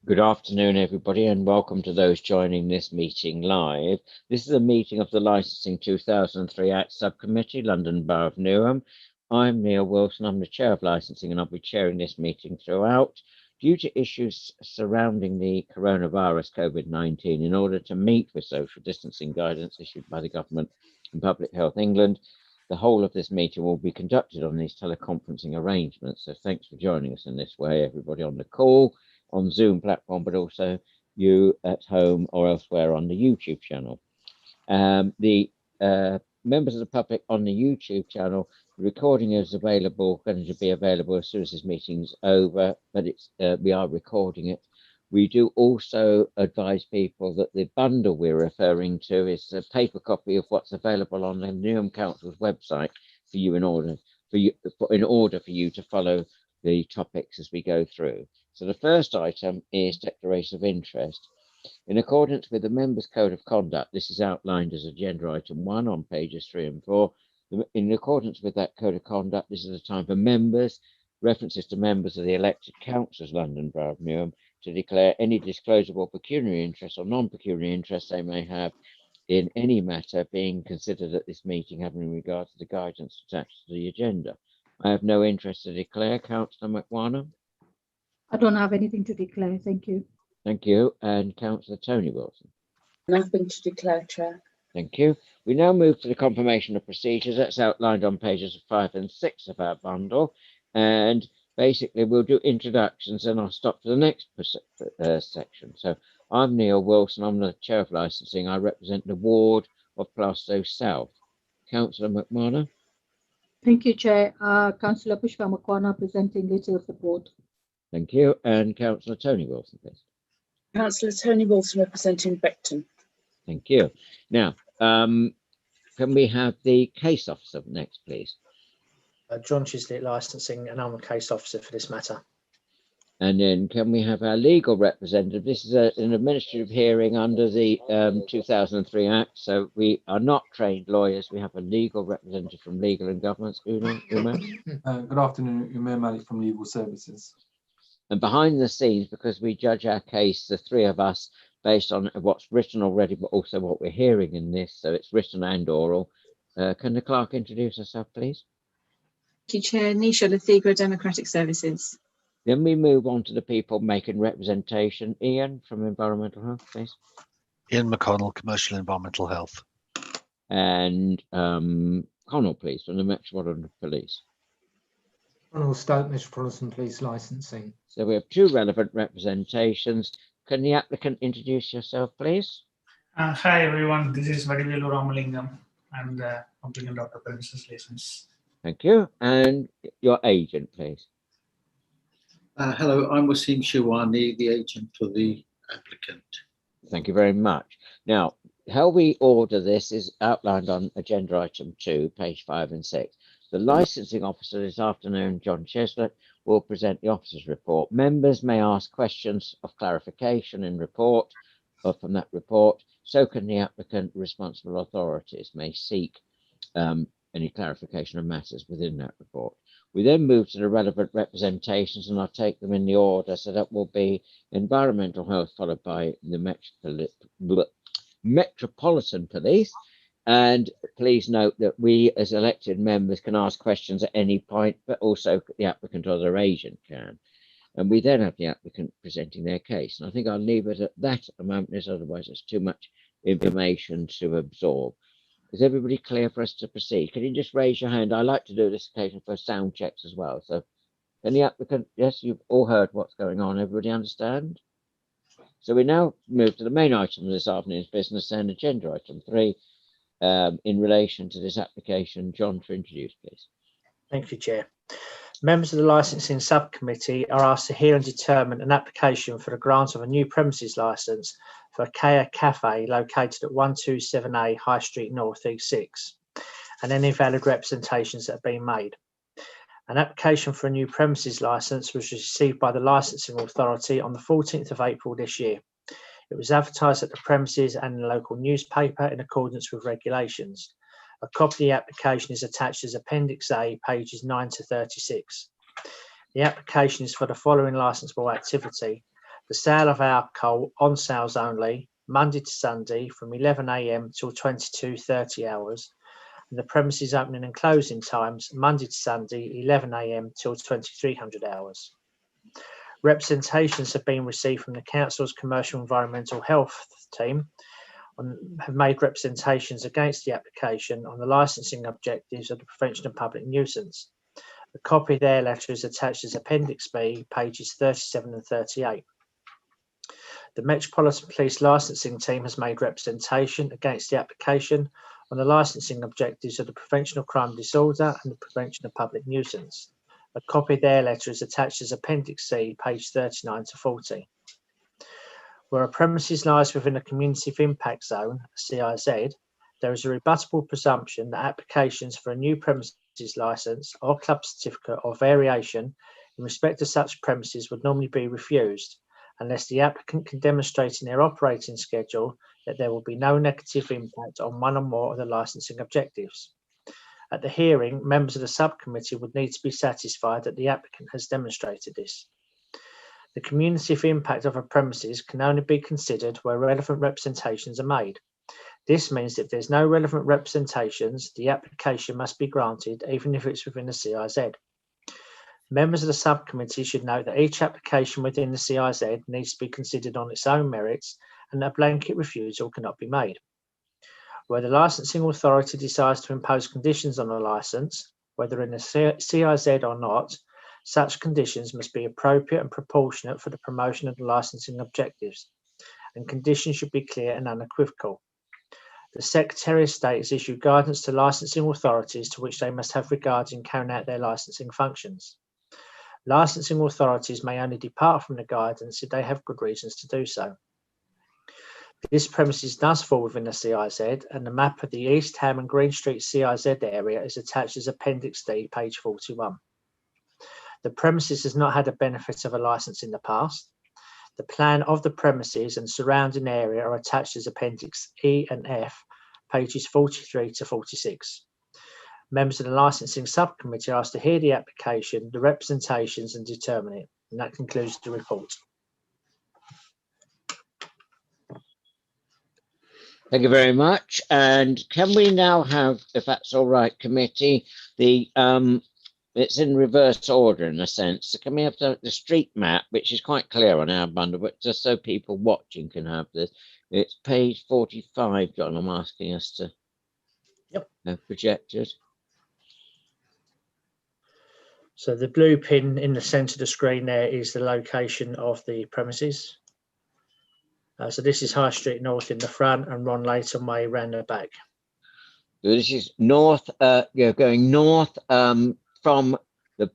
Good afternoon, everybody, and welcome to those joining this meeting live. This is a meeting of the Licensing 2003 Act Subcommittee, London Borough of Newham. I'm Neil Wilson, I'm the Chair of Licensing, and I'll be chairing this meeting throughout. Due to issues surrounding the coronavirus COVID-19, in order to meet with social distancing guidance issued by the Government and Public Health England, the whole of this meeting will be conducted on these teleconferencing arrangements. So thanks for joining us in this way, everybody on the call, on Zoom platform, but also you at home or elsewhere on the YouTube channel. The members of the public on the YouTube channel, the recording is going to be available as soon as this meeting's over, but we are recording it. We do also advise people that the bundle we're referring to is a paper copy of what's available on the Newham Council's website for you in order for you to follow the topics as we go through. So the first item is declaration of interest. In accordance with the Members' Code of Conduct, this is outlined as agenda item 1 on pages 3 and 4. In accordance with that Code of Conduct, this is a time for members, references to members of the elected councils, London Borough of Newham, to declare any disclosable pecuniary interest or non-pecuniary interest they may have in any matter being considered at this meeting having regard to the guidance attached to the agenda. I have no interest to declare. Councillor McWarner? I don't have anything to declare, thank you. Thank you. And Councillor Tony Wilson? Nothing to declare, Chair. Thank you. We now move to the confirmation of procedures. That's outlined on pages 5 and 6 of our bundle. And basically, we'll do introductions and I'll stop for the next section. So I'm Neil Wilson. I'm the Chair of Licensing. I represent the ward of Plaistow South. Councillor McMahon? Thank you, Chair. Councillor Pushpa Makwana presenting letter of support. Thank you. And Councillor Tony Wilson, please. Councillor Tony Wilson representing Beckton. Thank you. Now, can we have the case officer next, please? John Chisley at Licensing, and I'm a case officer for this matter. And then can we have our legal representative? This is an administrative hearing under the 2003 Act, so we are not trained lawyers. We have a legal representative from Legal and Governance. Good afternoon, Umair Malik from Legal Services. And behind the scenes, because we judge our case, the three of us, based on what's written already, but also what we're hearing in this, so it's written and oral. Can the clerk introduce herself, please? Thank you, Chair. Nisha Lathigra, Democratic Services. Then we move on to the people making representation. Ian from Environmental Health, please. Ian McConnell, Commercial Environmental Health. And Connell, please, from the Metropolitan Police. Connell Stoke, Metropolitan Police Licensing. So we have two relevant representations. Can the applicant introduce yourself, please? Hi, everyone. This is Vadivelu Ramalingam. I'm the applicant of the premises license. Thank you. And your agent, please. Hello, I'm Wasim Shiwani, the agent for the applicant. Thank you very much. Now, how we order this is outlined on agenda item 2, page 5 and 6. The licensing officer this afternoon, John Cheslett, will present the officer's report. Members may ask questions of clarification in report or from that report. So can the applicant. Responsible authorities may seek any clarification of matters within that report. We then move to the relevant representations, and I'll take them in the order. So that will be Environmental Health, followed by the Metropolitan Police. And please note that we as elected members can ask questions at any point, but also the applicant or their agent can. And we then have the applicant presenting their case. And I think I'll leave it at that at the moment, as otherwise it's too much information to absorb. Is everybody clear for us to proceed? Can you just raise your hand? I like to do this occasion for sound checks as well. So can the applicant, yes, you've all heard what's going on. Everybody understand? So we now move to the main item of this afternoon's business and agenda item 3 in relation to this application. John, to introduce, please. Thank you, Chair. Members of the Licensing Subcommittee are asked to hear and determine an application for the grant of a new premises licence for a Kea Cafe located at 127A High Street North, E6, and any valid representations that have been made. An application for a new premises licence was received by the Licensing Authority on the 14th of April this year. It was advertised at the premises and in the local newspaper in accordance with regulations. A copy of the application is attached as Appendix A, pages 9 to 36. The application is for the following licensable activity: The sale of alcohol on sales only, Monday to Sunday from 11 a.m. till 22:30 hours. And the premises opening and closing times, Monday to Sunday, 11 a.m. till 2300 hours. Representations have been received from the Council's Commercial Environmental Health team and have made representations against the application on the licensing objectives of the Prevention of Public Nuisance. A copy of their letter is attached as Appendix B, pages 37 and 38. The Metropolitan Police Licensing Team has made representation against the application on the licensing objectives of the Prevention of Crime and Disorder and the Prevention of Public Nuisance. A copy of their letter is attached as Appendix C, page 39 to 40. Where a premises lies within a Community of Impact Zone, CIZ, there is a rebuttable presumption that applications for a new premises licence or club certificate or variation in respect to such premises would normally be refused unless the applicant can demonstrate in their operating schedule that there will be no negative impact on one or more of the licensing objectives. At the hearing, members of the subcommittee would need to be satisfied that the applicant has demonstrated this. The community impact of a premises can only be considered where relevant representations are made. This means that if there's no relevant representations, the application must be granted even if it's within the CIZ. Members of the subcommittee should note that each application within the CIZ needs to be considered on its own merits and that a blanket refusal cannot be made. Where the licensing authority decides to impose conditions on a licence, whether in the CIZ or not, such conditions must be appropriate and proportionate for the promotion of the licensing objectives, and conditions should be clear and unequivocal. The Secretary of State has issued guidance to licensing authorities to which they must have regard in carrying out their licensing functions. Licensing authorities may only depart from the guidance if they have good reasons to do so. This premises does fall within the CIZ, and the map of the East Ham and Green Street CIZ area is attached as Appendix D, page 41. The premises has not had the benefit of a licence in the past. The plan of the premises and surrounding area are attached as Appendix E and F, pages 43 to 46. Members of the licensing subcommittee are asked to hear the application, the representations and determine it. And that concludes the report. Thank you very much. And can we now have, if that's all right, committee, the it's in reverse order in a sense. So can we have the street map, which is quite clear on our bundle, but just so people watching can have this. It's page 45, John. I'm asking us to have projected. So the blue pin in the centre of the screen there is the location of the premises. So this is High Street North in the front and Ron Leighton Way round the back. So this is north, you're going north from the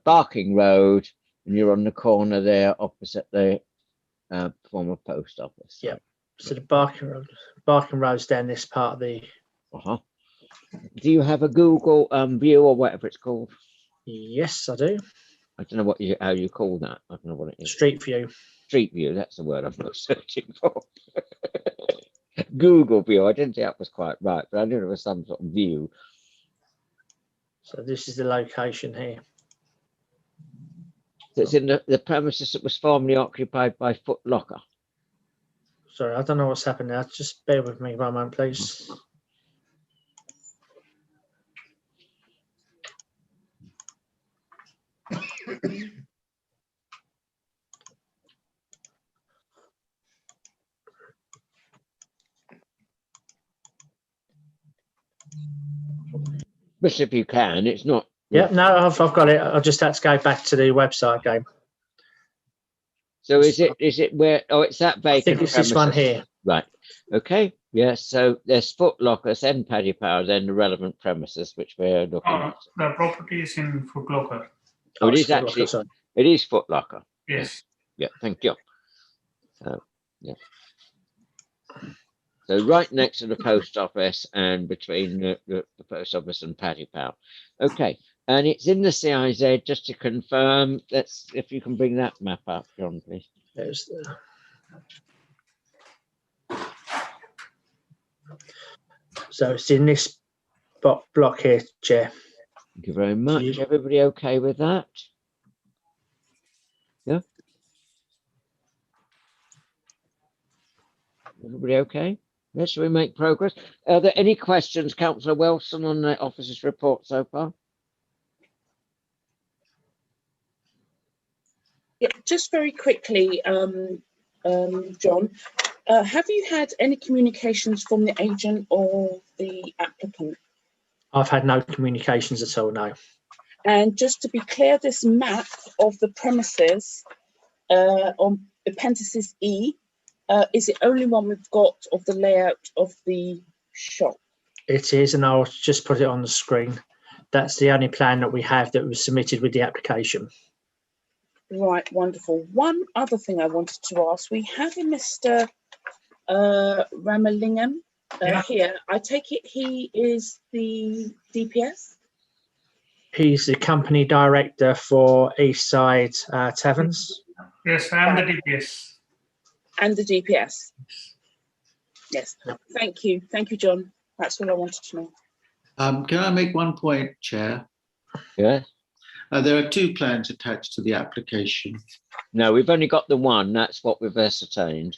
Barking Road, and you're on the corner there opposite the former post office. Yeah. So the Barking Road's down this part of the... Do you have a Google view or whatever it's called? Yes, I do. I don't know how you call that. I don't know what it is. Street view. Street view, that's the word I'm not searching for. Google view, I didn't think that was quite right, but I knew it was some sort of view. So this is the location here. So it's in the premises that was formerly occupied by Foot Locker. Sorry, I don't know what's happened now. Just bear with me one moment, please. But if you can, it's not. Yeah, no, I've got it. I just had to go back to the website again. So is it where? Oh, it's that vacant. I think it's this one here. Right. Okay. Yes. So there's Foot Locker, then Paddy Power, then the relevant premises, which we're looking at. The property is in Foot Locker. Oh, it is actually. It is Foot Locker. Yes. Yeah. Thank you. So yeah. So right next to the post office and between the post office and Paddy Power. Okay. And it's in the CIZ, just to confirm. If you can bring that map up, John, please. There's so it's in this block here, Chair. Thank you very much. Everybody okay with that? Yeah. Everybody okay? Yes, shall we make progress? Are there any questions, Councillor Wilson, on the officer's report so far? Yeah, just very quickly, John, have you had any communications from the agent or the applicant? I've had no communications at all, no. And just to be clear, this map of the premises on appendices E, is the only one we've got of the layout of the shop? It is, and I'll just put it on the screen. That's the only plan that we have that was submitted with the application. Right, wonderful. One other thing I wanted to ask, we have a Mr. Ramalingam here. I take it he is the DPS? He's the company director for Eastside Taverns. Yes, I am the DPS. And the DPS? Yes. Thank you. Thank you, John. That's all I wanted to know. Can I make one point, Chair? Yeah. There are 2 plans attached to the application. No, we've only got the one. That's what we've ascertained.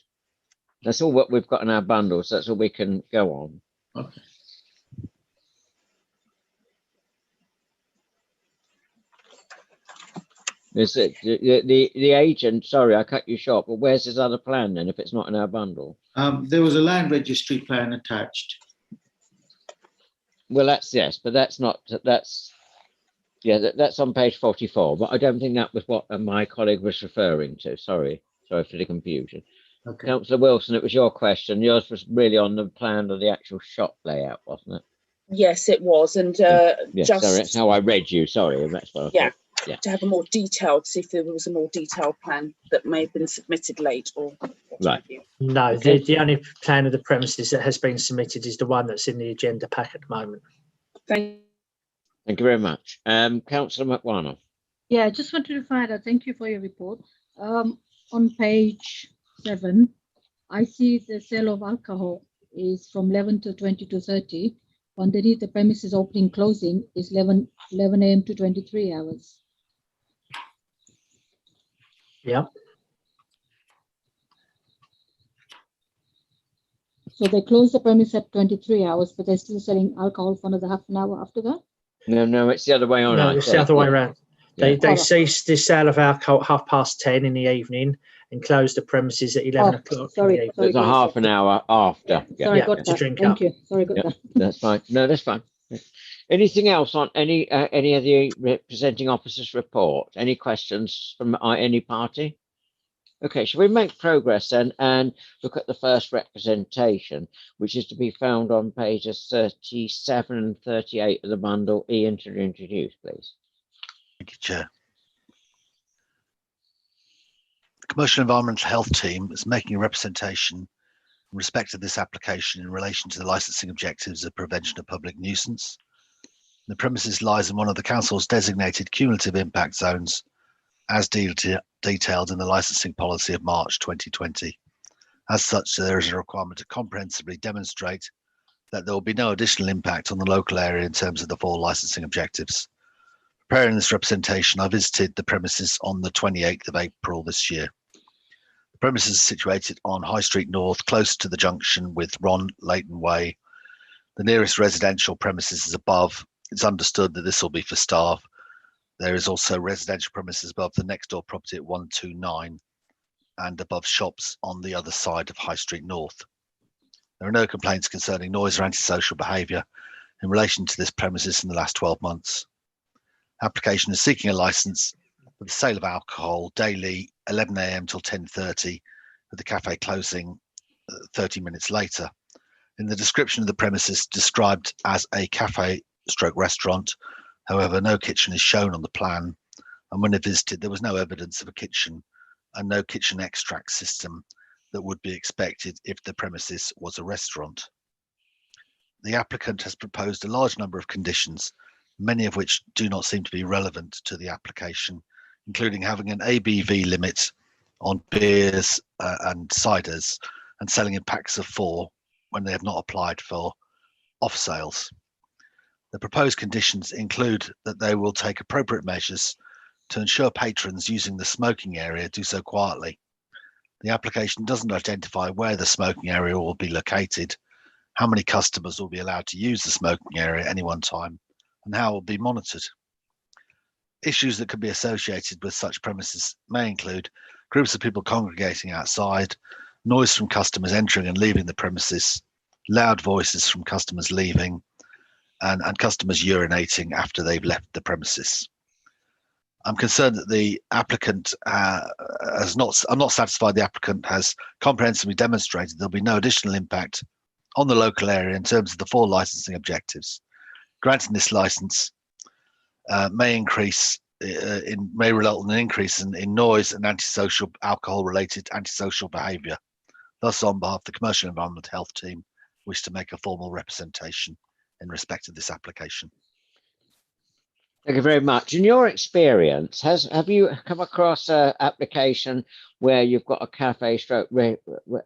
That's all what we've got in our bundles. That's all we can go on. Okay. Is it the agent? Sorry, I cut you short. But where's his other plan then? If it's not in our bundle, There was a land registry plan attached. well, that's yes, but that's not. That's that's on page 44. But I don't think that was what my colleague was referring to. Sorry for the confusion. Okay. Councillor Wilson, it was your question. Yours was really on the plan of the actual shop layout, wasn't it? Yes, it was. And Yes, just sorry, that's how I read you. Sorry, that's what I yeah, thought. Yeah. to have a more detailed, see if there was a more detailed plan that may have been submitted late or what Right. have you. No, Okay. the only plan of the premises that has been submitted is the one that's in the agenda pack at the moment. Thank Thank you very much. Councillor McWanna. Yeah, I just wanted to find out, thank you for your report. On page 7, I see the sale of alcohol is from 11 to 20 to 30. Underneath the premises opening closing is 11 a.m. to 23 hours. Yeah. So they close the premise at 23 hours, but they're still selling alcohol for another half an hour after that? No, it's the other way on. No, I it's the think. other way around. They Yeah. cease the sale of alcohol at 10:30 in the evening and close the premises at 11 o'clock. Sorry, in the evening. There's a half an hour after. Sorry, Yeah, got to that. drink Thank up. you. Sorry, got Yeah. that. That's fine. No, that's fine. Anything else on any of the representing officers' report? Any questions from any party? Okay, shall we make progress then and look at the first representation, which is to be found on pages 37 and 38 of the bundle. Ian, to introduce, please. Thank you, Chair. The Commercial Environmental Health team is making a representation in respect of this application in relation to the licensing objectives of prevention of public nuisance. The premises lies in one of the council's designated cumulative impact zones, as detailed in the licensing policy of March 2020. As such, there is a requirement to comprehensively demonstrate that there will be no additional impact on the local area in terms of the 4 licensing objectives. Preparing this representation, I visited the premises on the 28th of April this year. The premises are situated on High Street North, close to the junction with Ron Leighton Way. The nearest residential premises is above. It's understood that this will be for staff. There is also residential premises above the next door property at 129 and above shops on the other side of High Street North. There are no complaints concerning noise or antisocial behaviour in relation to this premises in the last 12 months. Application is seeking a licence for the sale of alcohol daily 11 a.m. till 10:30, with the cafe closing 30 minutes later. In the description of the premises, described as a cafe/restaurant. However, no kitchen is shown on the plan, and when I visited, there was no evidence of a kitchen and no kitchen extract system that would be expected if the premises was a restaurant. The applicant has proposed a large number of conditions, many of which do not seem to be relevant to the application, including having an ABV limit on beers and ciders and selling in packs of 4 when they have not applied for off sales. The proposed conditions include that they will take appropriate measures to ensure patrons using the smoking area do so quietly. The application doesn't identify where the smoking area will be located, how many customers will be allowed to use the smoking area at any one time, and how it will be monitored. Issues that could be associated with such premises may include groups of people congregating outside, noise from customers entering and leaving the premises, loud voices from customers leaving, and customers urinating after they've left the premises. I'm concerned that the applicant I'm not satisfied the applicant has comprehensively demonstrated there'll be no additional impact on the local area in terms of the 4 licensing objectives. Granting this license may result in an increase in noise and alcohol-related antisocial behaviour. Thus, on behalf of the Commercial Environment Health team, wish to make a formal representation in respect of this application. Thank you very much. In your experience, have you come across an application where you've got a cafe stroke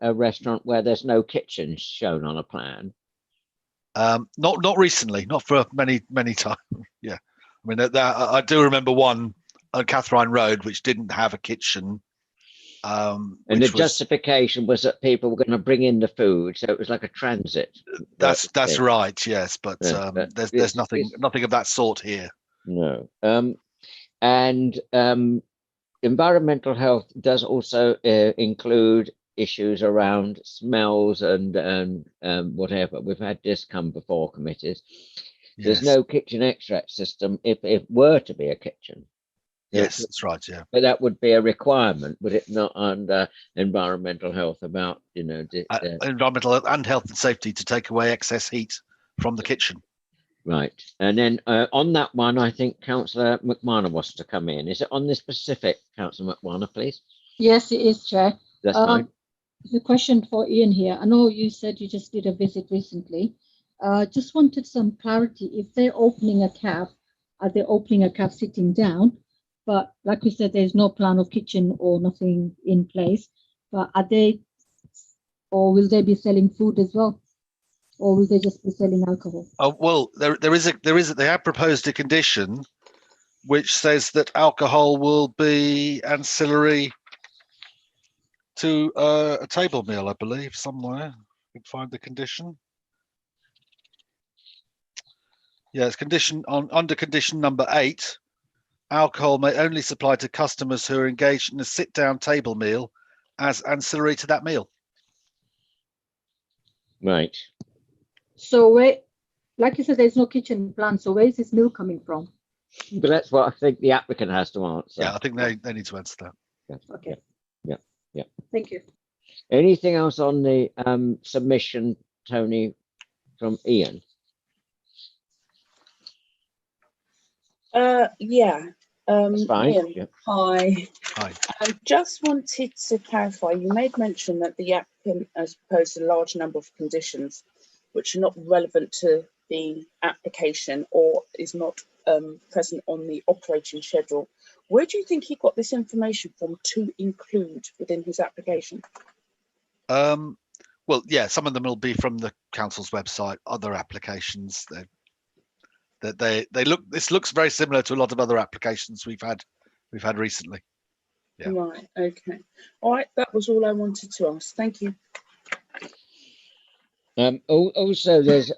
a restaurant where there's no kitchen shown on a plan? Not recently, not for many times. Yeah, I mean, I do remember one on Catherine Road which didn't have a kitchen. And the justification was that people were going to bring in the food, so it was like a transit. That's right, yes, but there's nothing of that sort here. No. And environmental health does also include issues around smells and whatever. We've had this come before committees. There's no kitchen extract system if it were to be a kitchen. Yes, that's right. Yeah, but that would be a requirement, would it not, under environmental health about environmental and health and safety to take away excess heat from the kitchen. Right, and then on that one, I think Councillor McMahon wants to come in. Is it on this specific, Councillor McMahon, please? Yes, it is, Chair. That's fine. The question for Ian here. I know you said you just did a visit recently. Just wanted some clarity. If they're opening a caf, are they opening a caf sitting down? But like we said, there's no plan of kitchen or nothing in place. But are they, or will they be selling food as well? Or will they just be selling alcohol? Oh, well, they have proposed a condition which says that alcohol will be ancillary to a table meal, I believe, somewhere. You can find the condition. Yeah, it's under condition number 8. Alcohol may only supply to customers who are engaged in a sit-down table meal as ancillary to that meal. Right. So like you said, there's no kitchen plan. So where is this meal coming from? But that's what I think the applicant has to answer. Yeah, I think they need to answer that. Yeah. Okay. Yeah. Thank you. Anything else on the submission, Tony, from Ian? Yeah. That's fine. Ian, Yeah. Hi. Hi. I just wanted to clarify, you made mention that the applicant has proposed a large number of conditions which are not relevant to the application or is not present on the operating schedule. Where do you think he got this information from to include within his application? Well, yeah, some of them will be from the council's website. Other applications, this looks very similar to a lot of other applications we've had recently. Yeah. Right. Okay. All right. That was all I wanted to ask. Thank you. Also, there's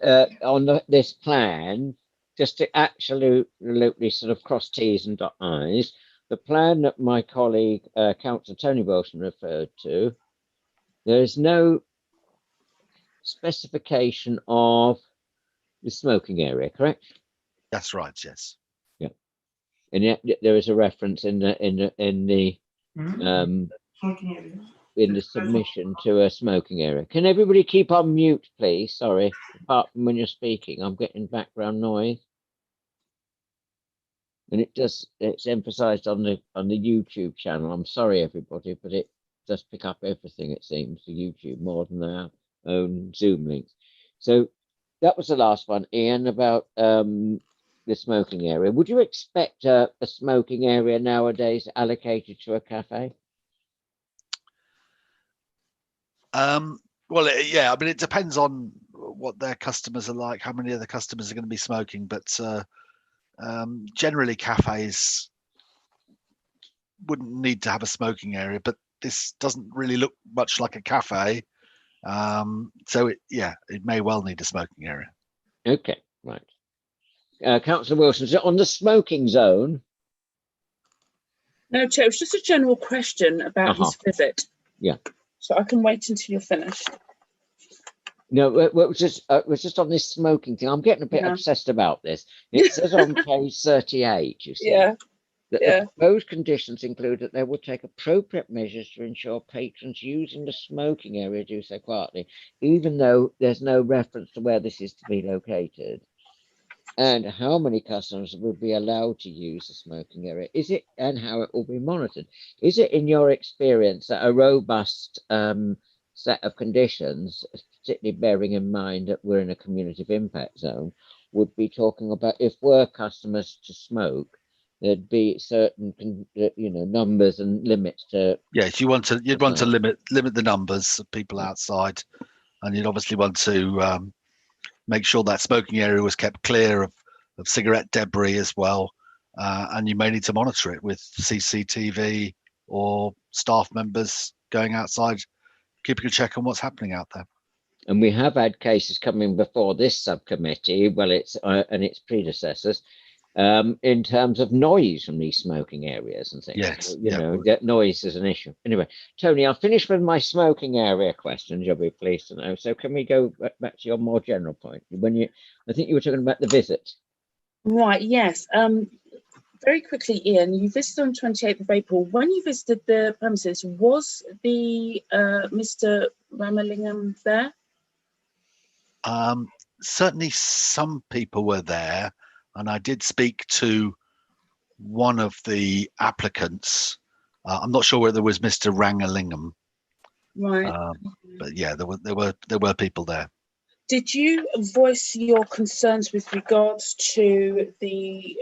on this plan, just to absolutely sort of cross T's and dot I's, the plan that my colleague, Councillor Tony Wilson, referred to, there is no specification of the smoking area, correct? That's right. Yes. Yeah, and yet there is a reference in the submission to a smoking area. Can everybody keep on mute, please? Sorry, apart from when you're speaking, I'm getting background noise. And it's emphasized on the YouTube channel. I'm sorry, everybody, but it does pick up everything, it seems, to YouTube more than our own Zoom links. So that was the last one, Ian, about the smoking area. Would you expect a smoking area nowadays allocated to a cafe? Well, yeah, I mean, it depends on what their customers are like, how many of the customers are going to be smoking, but generally cafes wouldn't need to have a smoking area, but this doesn't really look much like a cafe. So it may well need a smoking area. Okay, right. Councillor Wilson, so on the smoking zone. No, Chair, it was just a general question about his visit. Yeah. So I can wait until you're finished. No, it was just on this smoking thing. I'm getting a bit obsessed about this. It says on page 38, you see, that the proposed conditions include that they will take appropriate measures to ensure patrons using the smoking area do so quietly, even though there's no reference to where this is to be located. And how many customers will be allowed to use the smoking area? Is it, and how it will be monitored? Is it in your experience that a robust set of conditions, particularly bearing in mind that we're in a community of impact zone, would be talking about if were customers to smoke, there'd be certain numbers and limits to. Yes, you'd want to limit the numbers of people outside, and you'd obviously want to make sure that smoking area was kept clear of cigarette debris as well, and you may need to monitor it with CCTV or staff members going outside, keeping a check on what's happening out there. And we have had cases coming before this subcommittee, well, it's and its predecessors, in terms of noise from these smoking areas and things. Yes, so, that noise is an issue. Anyway, Tony, I'll finish with my smoking area questions. You'll be pleased to know. So, can we go back to your more general point? I think you were talking about the visit. Right. Yes. Very quickly, Ian. You visited on 28th of April. When you visited the premises, was the Mr. Ramalingam there? Certainly, some people were there. And I did speak to one of the applicants. I'm not sure whether it was Mr. Rangalingam, right? But yeah, there were people there. Did you voice your concerns with regards to the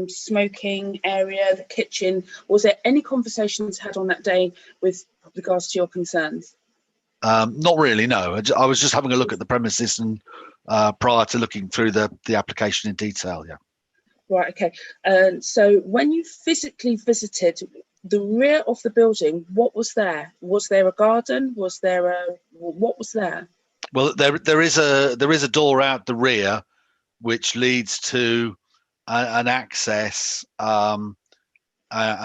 smoking area, the kitchen? Was there any conversations had on that day with regards to your concerns? Not really, no. I was just having a look at the premises and prior to looking through the application in detail. Yeah. Right, okay. So when you physically visited the rear of the building, what was there? Was there a garden? Was there what was there? Well, there is a door out the rear, which leads to an access, and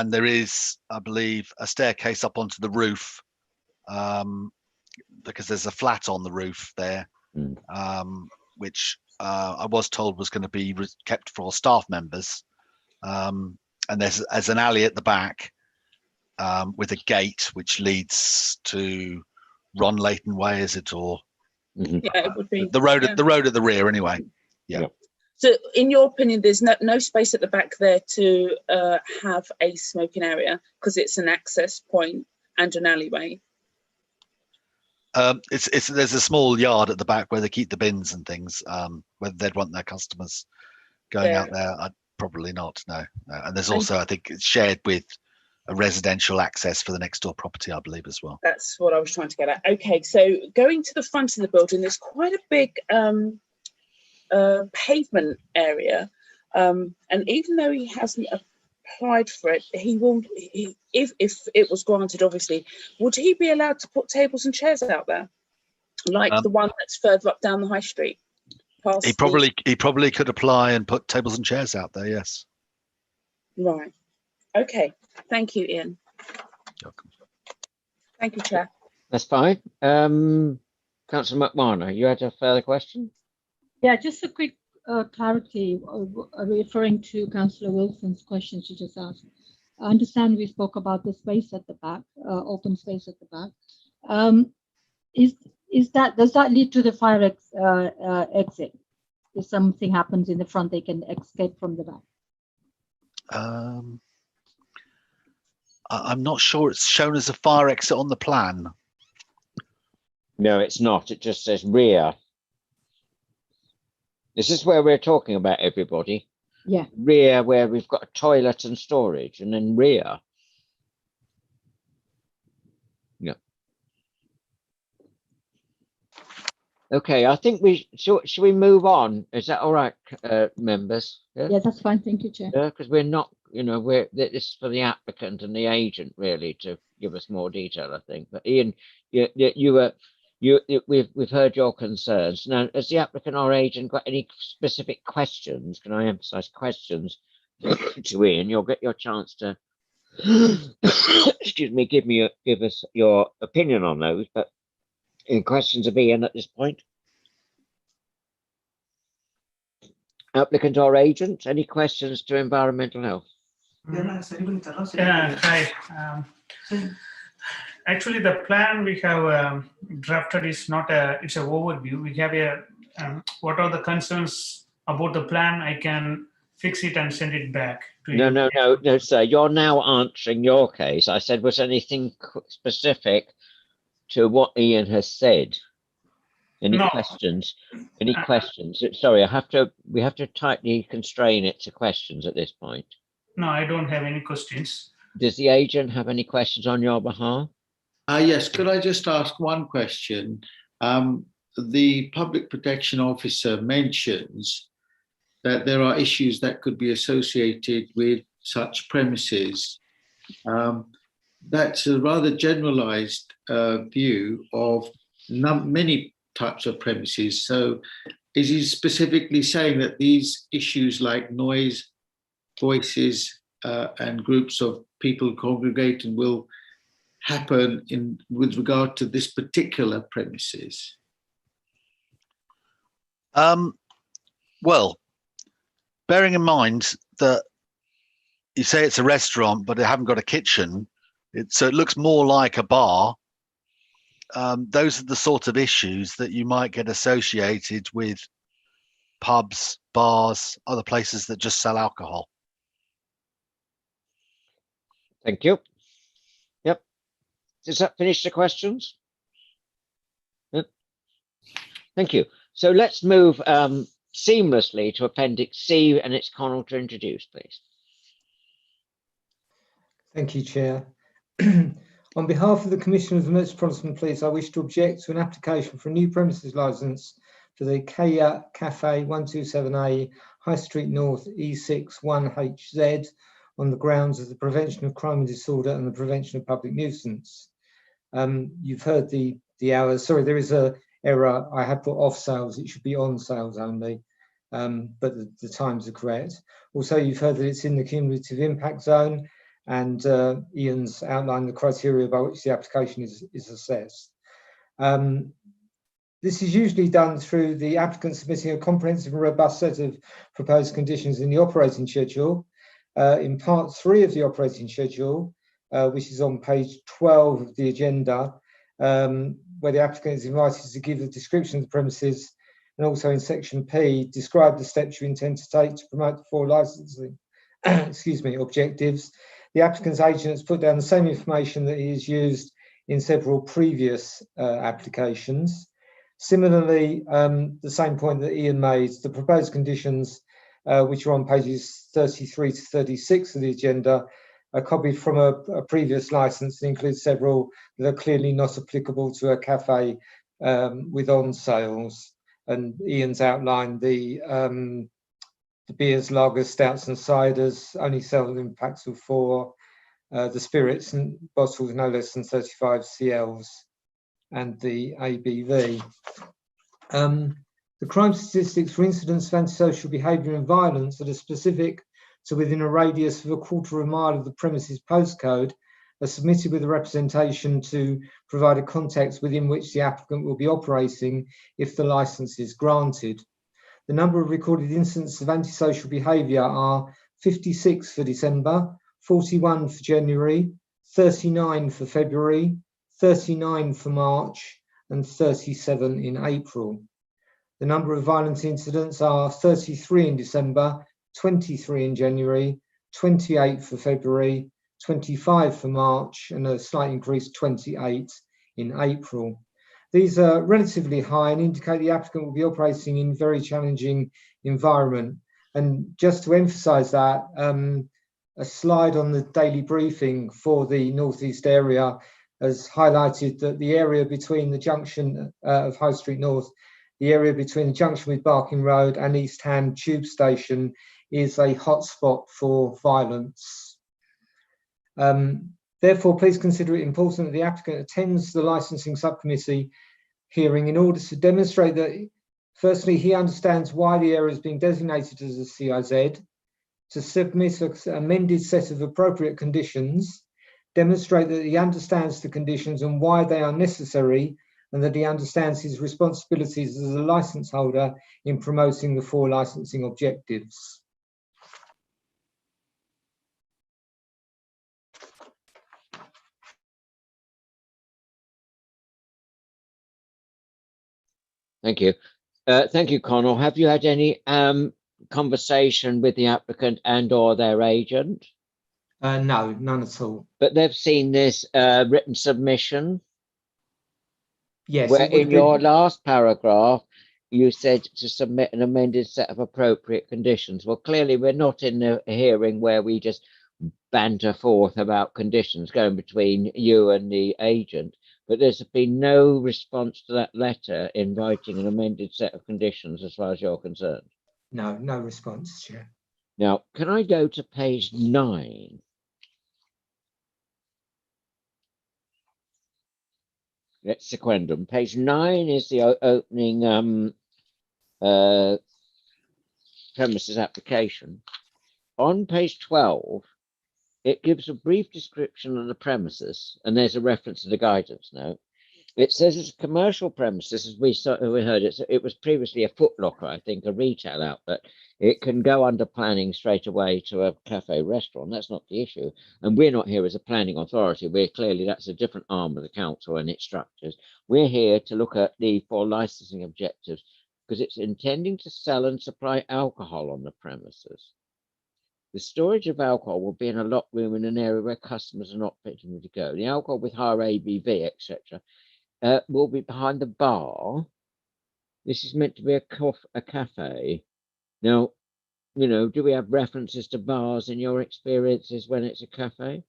there is, I believe, a staircase up onto the roof, because there's a flat on the roof there, which I was told was going to be kept for staff members, and there's an alley at the back with a gate which leads to Ron Leighton Way, is it, or yeah, it would be the road at the rear anyway. Yeah. So, in your opinion, there's no space at the back there to have a smoking area because it's an access point and an alleyway. There's a small yard at the back where they keep the bins and things. Whether they'd want their customers going out there, I'd probably not. No. And there's also, I think, it's shared with a residential access for the next door property, I believe, as well. That's what I was trying to get at. Okay, so going to the front of the building, there's quite a big pavement area, and even though he hasn't applied for it, he will. If it was granted, obviously, would he be allowed to put tables and chairs out there, like the one that's further up down the high street? He probably could apply and put tables and chairs out there. Yes. Right. Okay. Thank you, Ian. Welcome. Thank you, Chair. That's fine. Councillor McMahon, you had a further question? Yeah, just a quick clarity referring to Councillor Wilson's question she just asked. I understand we spoke about the space at the back, open space at the back. Does that lead to the fire exit? If something happens in the front, they can escape from the back. I'm not sure it's shown as a fire exit on the plan. No, it's not. It just says rear. This is where we're talking about, everybody. Yeah. Rear, where we've got a toilet and storage, and then rear. Yeah. Okay, I think should we move on? Is that all right, members? Yeah, that's fine. Thank you, Chair. Yeah, because we're not, this is for the applicant and the agent really to give us more detail, I think. But Ian, we've heard your concerns. Now, has the applicant or agent got any specific questions? Can I emphasise questions to Ian? You'll get your chance to excuse me, give us your opinion on those. But any questions of Ian at this point? Applicant or agent, any questions to environmental health? Yeah, hi. Actually, the plan we have drafted is not it's an overview. We have a what are the concerns about the plan? I can fix it and send it back to you. No, sir. You're now answering your case. I said, was anything specific to what Ian has said? Any questions? Any questions? Sorry, we have to tightly constrain it to questions at this point. No, I don't have any questions. Does the agent have any questions on your behalf? Yes, could I just ask one question? The Public Protection Officer mentions that there are issues that could be associated with such premises. That's a rather generalized view of many types of premises. So is he specifically saying that these issues like noise, voices, and groups of people congregating will happen with regard to this particular premises? Well, bearing in mind that you say it's a restaurant, but they haven't got a kitchen, so it looks more like a bar. Those are the sort of issues that you might get associated with pubs, bars, other places that just sell alcohol. Thank you. Yep. Does that finish the questions? Yep. Thank you. So let's move seamlessly to Appendix C, and it's Connell to introduce, please. Thank you, Chair. On behalf of the Commissioner of the Metropolitan Police, I wish to object to an application for a new premises licence for the Kaya Cafe 127A, High Street North, E6 1HZ, on the grounds of the prevention of crime and disorder and the prevention of public nuisance. You've heard the hours. Sorry, there is a error. I had put off sales. It should be on sales only, but the times are correct. Also, you've heard that it's in the cumulative impact zone, and Ian's outlined the criteria by which the application is assessed. This is usually done through the applicant submitting a comprehensive and robust set of proposed conditions in the operating schedule. In part 3 of the operating schedule, which is on page 12 of the agenda, where the applicant is invited to give a description of the premises, and also in section P, describe the steps you intend to take to promote the 4 licensing objectives. The applicant's agent has put down the same information that he has used in several previous applications. Similarly, the same point that Ian made, the proposed conditions, which are on pages 33 to 36 of the agenda, are copied from a previous licence and include several that are clearly not applicable to a cafe with on sales. And Ian's outlined the beers, lagers, stouts and ciders, only sell in packs of 4, the spirits and bottles no less than 35 CLs, and the ABV. The crime statistics for incidents of antisocial behaviour and violence that are specific to within a radius of a quarter of a mile of the premises postcode are submitted with a representation to provide a context within which the applicant will be operating if the licence is granted. The number of recorded incidents of antisocial behaviour are 56 for December, 41 for January, 39 for February, 39 for March, and 37 in April. The number of violent incidents are 33 in December, 23 in January, 28 for February, 25 for March, and a slight increase, 28 in April. These are relatively high and indicate the applicant will be operating in a very challenging environment. And just to emphasise that, a slide on the daily briefing for the North East area has highlighted that the area between the junction of High Street North, the area between the junction with Barking Road and East Ham Tube Station is a hotspot for violence. Therefore, please consider it important that the applicant attends the licensing subcommittee hearing in order to demonstrate that, firstly, he understands why the area is being designated as a CIZ, to submit an amended set of appropriate conditions, demonstrate that he understands the conditions and why they are necessary, and that he understands his responsibilities as a licence holder in promoting the 4 licensing objectives. Thank you. Thank you, Connell. Have you had any conversation with the applicant and or their agent? No, none at all. But they've seen this written submission? Yes. Where in your last paragraph, you said to submit an amended set of appropriate conditions. Well, clearly we're not in a hearing where we just banter forth about conditions going between you and the agent. But there's been no response to that letter inviting an amended set of conditions as far as you're concerned. No, no response, Chair. Now, can I go to page 9? Let's sequendum. Page 9 is the opening premises application. On page 12, it gives a brief description of the premises, and there's a reference to the guidance note. It says it's a commercial premises, as we heard. It was previously a Foot Locker, I think, a retail outlet. It can go under planning straight away to a cafe restaurant. That's not the issue. And we're not here as a planning authority. That's a different arm of the council and its structures. We're here to look at the 4 licensing objectives because it's intending to sell and supply alcohol on the premises. The storage of alcohol will be in a locked room in an area where customers are not permitted to go. The alcohol with higher ABV, etc., will be behind the bar. This is meant to be a cafe. Now, do we have references to bars in your experiences when it's a cafe?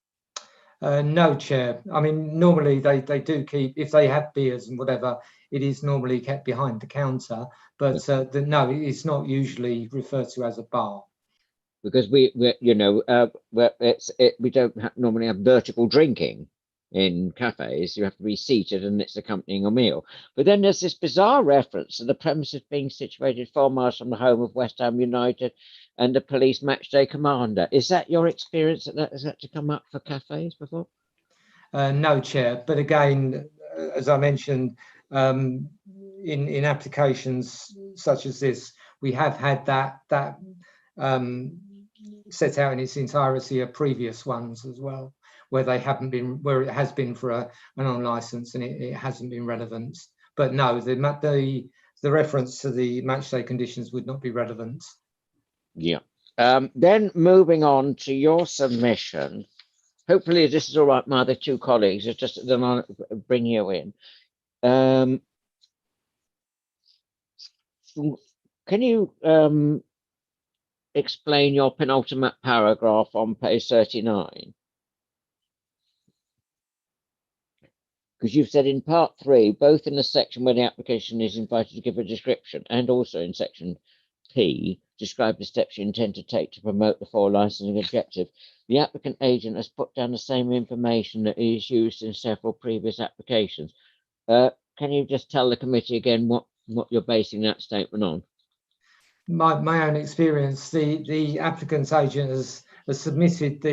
No, Chair. I mean, normally they do keep, if they have beers and whatever, it is normally kept behind the counter. But no, it's not usually referred to as a bar. Because we don't normally have vertical drinking in cafes. You have to be seated and it's accompanying a meal. But then there's this bizarre reference to the premises being situated 4 miles from the home of West Ham United and the police match day commander. Is that your experience that has had to come up for cafes before? No, Chair. But again, as I mentioned, in applications such as this, we have had that set out in its entirety of previous ones as well, where they haven't been, where it has been for an on-license and it hasn't been relevant. But no, the reference to the match day conditions would not be relevant. Yeah. Then moving on to your submission. Hopefully this is all right, my other 2 colleagues. It's just that I'll bring you in. Can you explain your penultimate paragraph on page 39? Because you've said in part 3, both in the section where the application is invited to give a description and also in section P, describe the steps you intend to take to promote the 4 licensing objectives. The applicant agent has put down the same information that is used in several previous applications. Can you just tell the committee again what you're basing that statement on? My own experience, the applicant's agent has submitted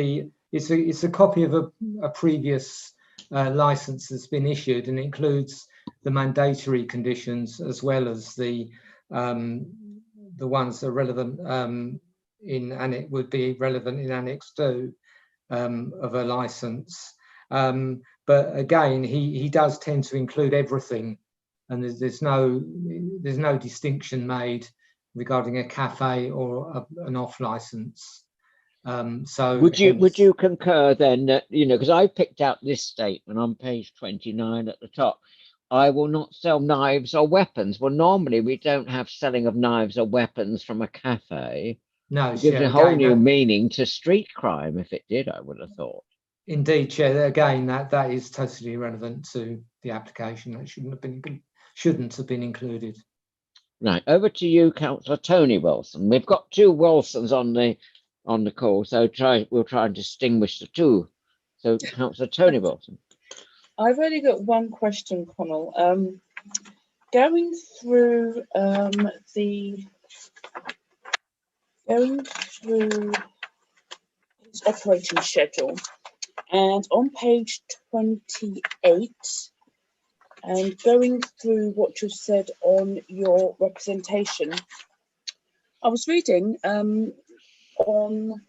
it's a copy of a previous license that's been issued, and includes the mandatory conditions as well as the ones that are relevant and it would be relevant in Annex 2 of a license. But again, he does tend to include everything, and there's no distinction made regarding a cafe or an off license. So would you concur then that, because I picked out this statement on page 29 at the top, I will not sell knives or weapons. Well, normally we don't have selling of knives or weapons from a cafe. No, it gives a whole new meaning to street crime. If it did, I would have thought. Indeed, Chair. Again, that is totally irrelevant to the application. That shouldn't have been included. Right, over to you, Councillor Tony Wilson. We've got 2 Wilsons on the call, so we'll try and distinguish the 2 So, Councillor Tony Wilson. I've only got one question, Connell. Going through his operating schedule, and on page 28, and going through what you said on your representation, I was reading on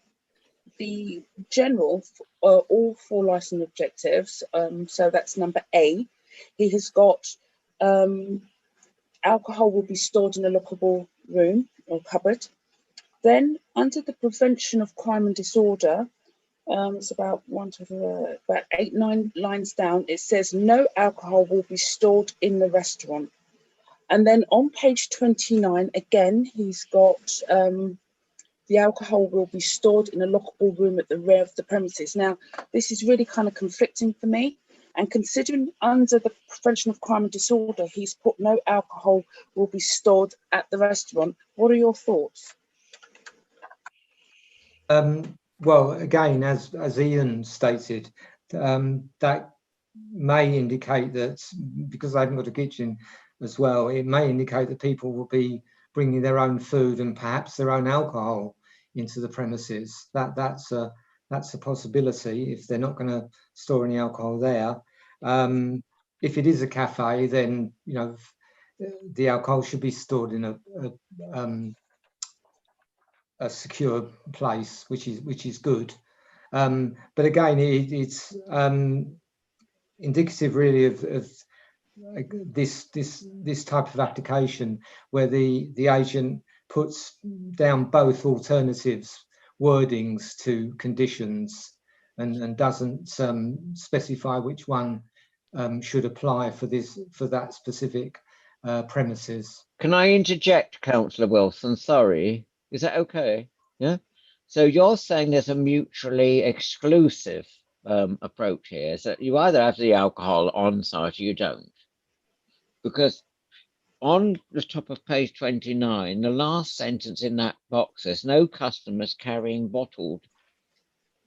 the general, all 4 licensing objectives. So that's number A. He has got alcohol will be stored in a lockable room or cupboard. Then under the prevention of crime and disorder, it's about 8, 9 lines down, it says no alcohol will be stored in the restaurant. And then on page 29, again, he's got the alcohol will be stored in a lockable room at the rear of the premises. Now, this is really kind of conflicting for me. And considering under the prevention of crime and disorder, he's put no alcohol will be stored at the restaurant. What are your thoughts? Well, again, as Ian stated, that may indicate that, because I haven't got a kitchen as well, it may indicate that people will be bringing their own food and perhaps their own alcohol into the premises. That's a possibility if they're not going to store any alcohol there. If it is a cafe, then the alcohol should be stored in a secure place, which is good. But again, it's indicative really of this type of application where the agent puts down both alternatives wordings to conditions and doesn't specify which one should apply for that specific premises. Can I interject, Councillor Wilson? Sorry. Is that okay? Yeah. So you're saying there's a mutually exclusive approach here. So you either have the alcohol on site or you don't. Because on the top of page 29, the last sentence in that box says no customers carrying bottled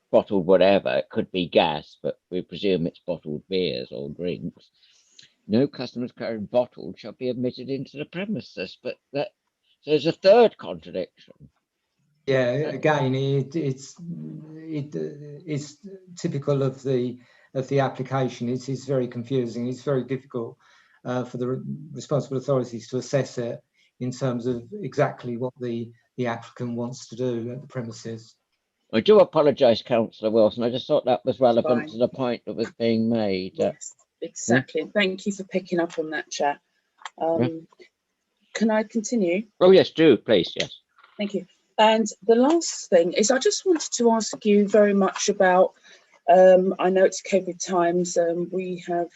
whatever. It could be gas, but we presume it's bottled beers or drinks. No customers carrying bottled shall be admitted into the premises. But so there's a third contradiction. Yeah, again, it's typical of the application. It is very confusing. It's very difficult for the responsible authorities to assess it in terms of exactly what the applicant wants to do at the premises. I do apologise, Councillor Wilson. I just thought that was relevant to the point that was being made. Yes, exactly. Yeah. Thank you for picking up on that, Chair. Can I continue? Oh, yes, do, please, yes. Thank you. And the last thing is I just wanted to ask you very much about, I know it's COVID times, we have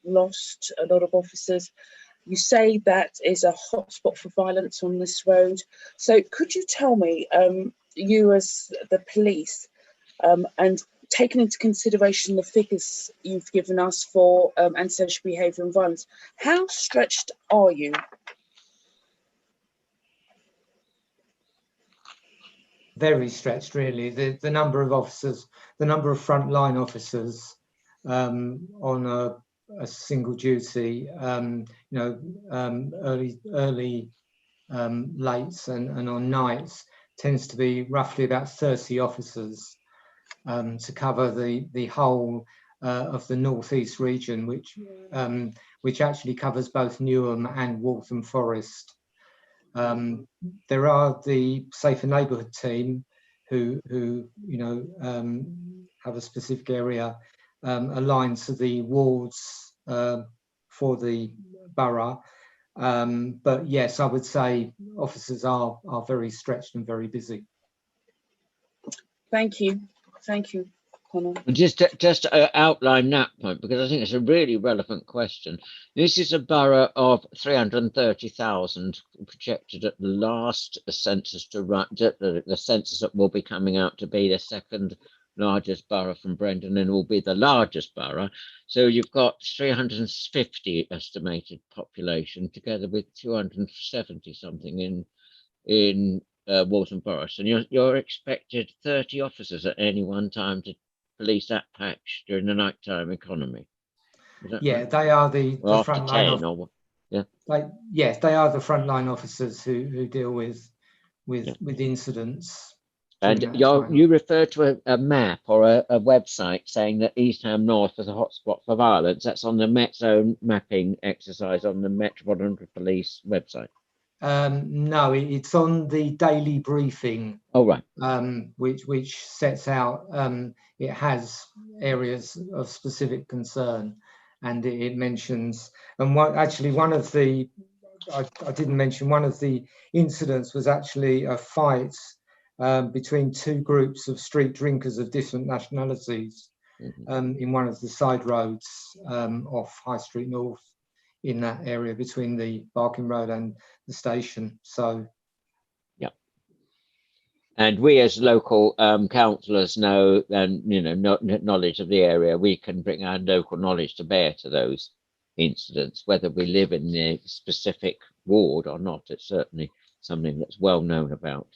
lost a lot of officers. You say that is a hotspot for violence on this road. So could you tell me, you as the police, and taking into consideration the figures you've given us for antisocial behaviour and violence, how stretched are you? Very stretched, really. The number of officers, the number of frontline officers on a single duty, early lates and on nights tends to be roughly about 30 officers to cover the whole of the northeast region, which actually covers both Newham and Waltham Forest. There are the Safer Neighbourhood team who have a specific area aligned to the wards for the borough. But yes, I would say officers are very stretched and very busy. Thank you. Thank you, Connell. Just to outline that point, because I think it's a really relevant question. This is a borough of 330,000 projected at the last census the census that will be coming out to be the second largest borough from Brendan and will be the largest borough. So you've got 350 estimated population together with 270 something in Waltham Forest, and you're expected 30 officers at any one time Police at patch during the nighttime economy. Is that Yeah, right? they are the Or after frontline 10 of, or what? Yeah. yes, they are the frontline officers who deal with Yeah. incidents. And during that time. you refer to a map or a website saying that Eastham North is a hotspot for violence. That's on the Met's own mapping exercise on the Metropolitan Police website. No, it's on the daily briefing, Oh, right. which sets out, it has areas of specific concern, and it mentions, and one of the, I didn't mention, one of the incidents was actually a fight between two groups of street drinkers of different nationalities in one of the side roads off High Street North, in that area between the Barking Road and the station. So, yeah. And we as local councillors know, and knowledge of the area, we can bring our local knowledge to bear to those incidents, whether we live in the specific ward or not. It's certainly something that's well known about.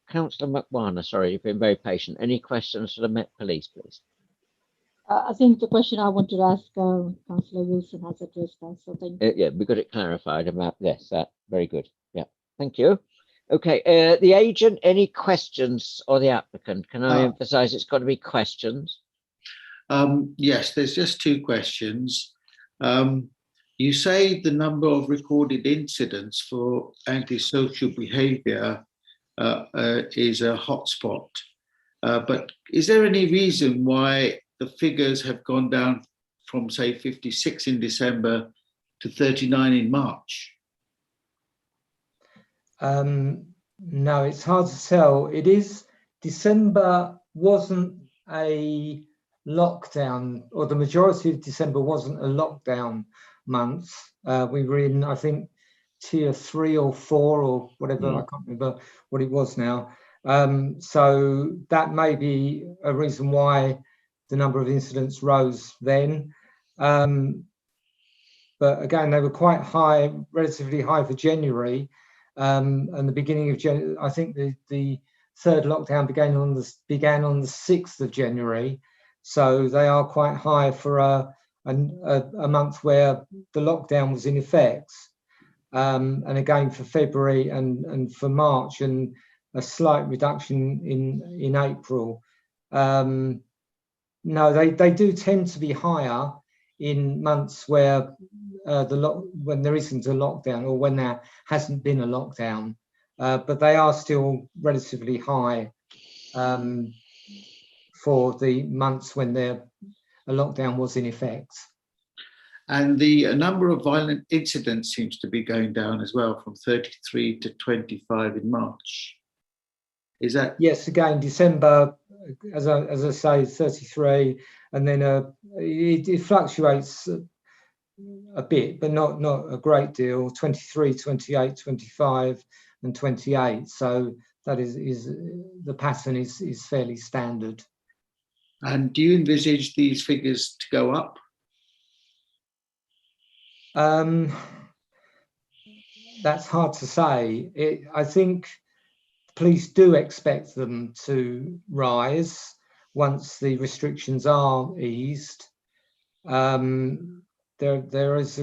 Councillor McWarner, sorry, you've been very patient. Any questions for the Met Police, please? I think the question I wanted to ask Councillor Wilson has addressed that, so thank you. Yeah, we got it clarified about this. Very good. Yeah, thank you. Okay, the agent, any questions, or the applicant? Can I emphasise it's got to be questions? Yes, there's just two questions. You say the number of recorded incidents for antisocial behaviour is a hotspot, but is there any reason why the figures have gone down from, say, 56 in December to 39 in March? No, it's hard to tell. It is, December wasn't a lockdown, or the majority of December wasn't a lockdown month. We were in, I think, tier 3 or 4 or whatever, I can't remember what it was now. So that may be a reason why the number of incidents rose then. But again, they were quite high, relatively high for January. And the beginning of January, I think the third lockdown began on the 6th of January. So they are quite high for a month where the lockdown was in effect. And again for February and for March, and a slight reduction in April. No, they do tend to be higher in months where when there isn't a lockdown, or when there hasn't been a lockdown, but they are still relatively high for the months when a lockdown was in effect. And the number of violent incidents seems to be going down as well, from 33 to 25 in March. Is that? Yes, again, December, as I say, 33, and then it fluctuates a bit, but not a great deal. 23, 28, 25, and 28. So that is the pattern is fairly standard. And do you envisage these figures to go up? That's hard to say. I think police do expect them to rise once the restrictions are eased. There is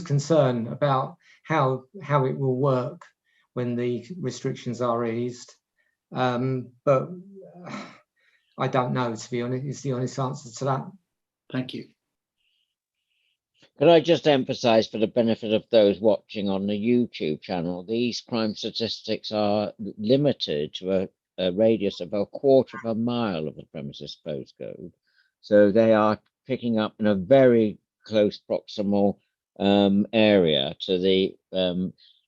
concern about how it will work when the restrictions are eased, but I don't know, to be honest. Is the honest answer to that. Thank you. Could I just emphasise, for the benefit of those watching on the YouTube channel, these crime statistics are limited to a radius of 1/4 mile of the premises postcode. So they are picking up in a very close proximal area to the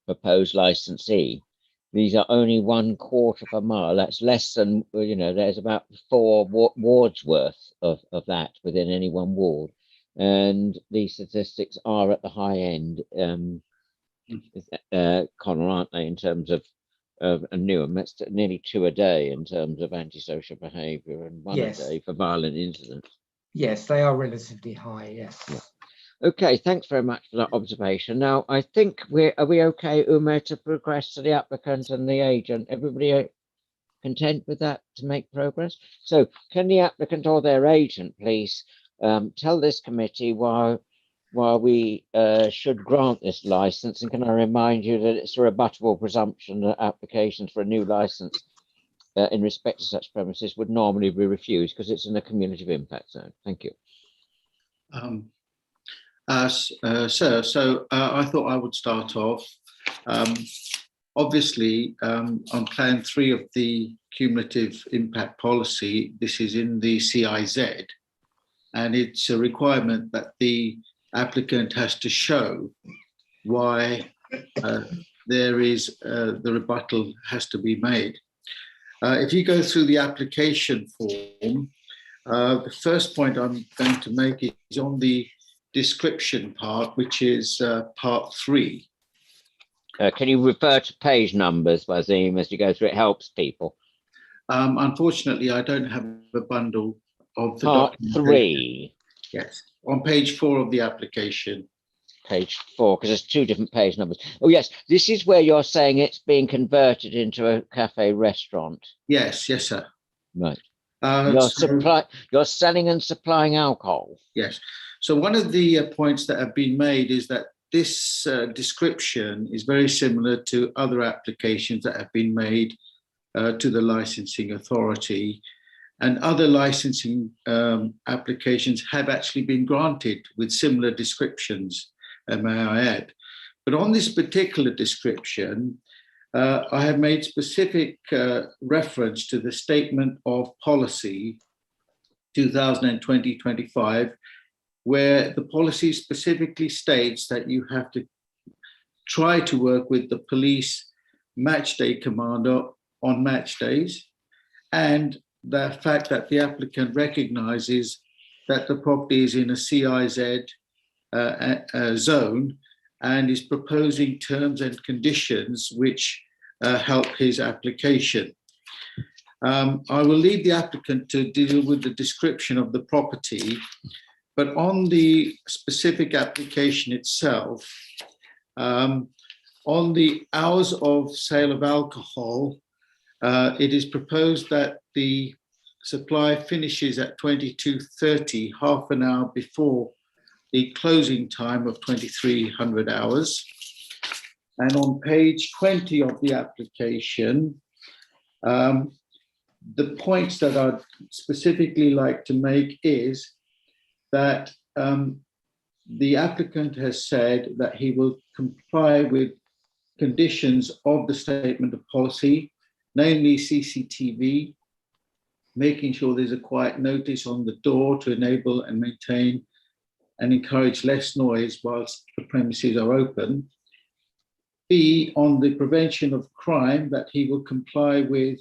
proposed licensee. These are only 1/4 mile. That's less than, there's about 4 wards worth of that within any one ward. And these statistics are at the high end, Connor, aren't they, in terms of Newham? That's nearly 2 a day in terms of antisocial behaviour, and 1 Yes. a day for violent incidents. Yes, they are relatively high, yes. Yeah. Okay, thanks very much for that observation. Now, I think are we okay, Umer, to progress to the applicant and the agent? Everybody content with that to make progress? So can the applicant or their agent please tell this committee why we should grant this license? And can I remind you that it's a rebuttable presumption that applications for a new license in respect to such premises would normally be refused because it's in a community of impact zone. Thank you. Sir, so I thought I would start off. Obviously, on Plan 3 of the cumulative impact policy, this is in the CIZ, and it's a requirement that the applicant has to show why there is the rebuttal has to be made. If you go through the application form, the first point I'm going to make is on the description part, which is part 3. Can you refer to page numbers, Wazim, as you go through? It helps people. Unfortunately, I don't have a bundle of the Part document. 3. Yes, on page 4 of the application. Page 4, because there's 2 different page numbers. Oh yes, this is where you're saying it's being converted into a cafe restaurant. Yes, sir. Right. So, you're selling and supplying alcohol. yes. So one of the points that have been made is that this description is very similar to other applications that have been made to the licensing authority, and other licensing applications have actually been granted with similar descriptions, may I add. But on this particular description, I have made specific reference to the Statement of Policy 2020-25, where the policy specifically states that you have to try to work with the police match day commander on match days, and the fact that the applicant recognizes that the property is in a CIZ zone and is proposing terms and conditions which help his application. I will leave the applicant to deal with the description of the property, but on the specific application itself, on the hours of sale of alcohol, it is proposed that the supply finishes at 22:30, half an hour before the closing time of 2300 hours. And on page 20 of the application, the points that I'd specifically like to make is that the applicant has said that he will comply with conditions of the Statement of Policy, namely CCTV, making sure there's a quiet notice on the door to enable and maintain and encourage less noise whilst the premises are open. B, on the prevention of crime, that he will comply with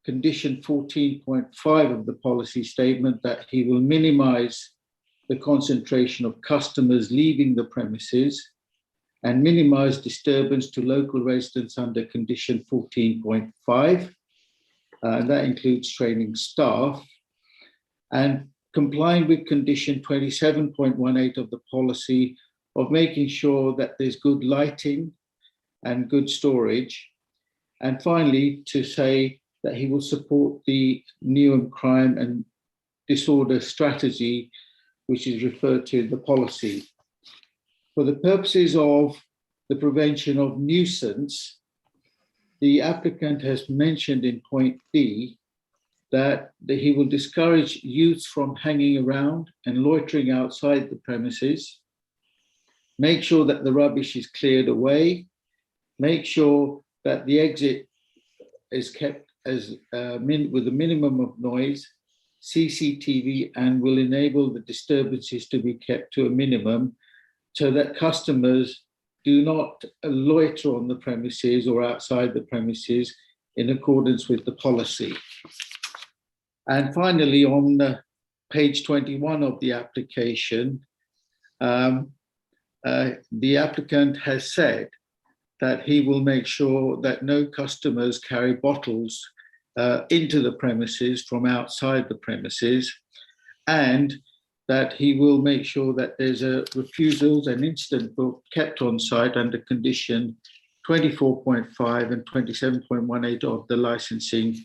condition 14.5 of the policy statement, that he will minimize the concentration of customers leaving the premises and minimize disturbance to local residents under condition 14.5. And that includes training staff. And complying with condition 27.18 of the policy of making sure that there's good lighting and good storage. And finally, to say that he will support the Newham crime and disorder strategy, which is referred to in the policy. For the purposes of the prevention of nuisance, the applicant has mentioned in point B that he will discourage youths from hanging around and loitering outside the premises, make sure that the rubbish is cleared away, make sure that the exit is kept as with a minimum of noise, CCTV, and will enable the disturbances to be kept to a minimum so that customers do not loiter on the premises or outside the premises in accordance with the policy. And finally, on page 21 of the application, the applicant has said that he will make sure that no customers carry bottles into the premises from outside the premises, and that he will make sure that there's a refusals and incident book kept on site under condition 24.5 and 27.18 of the licensing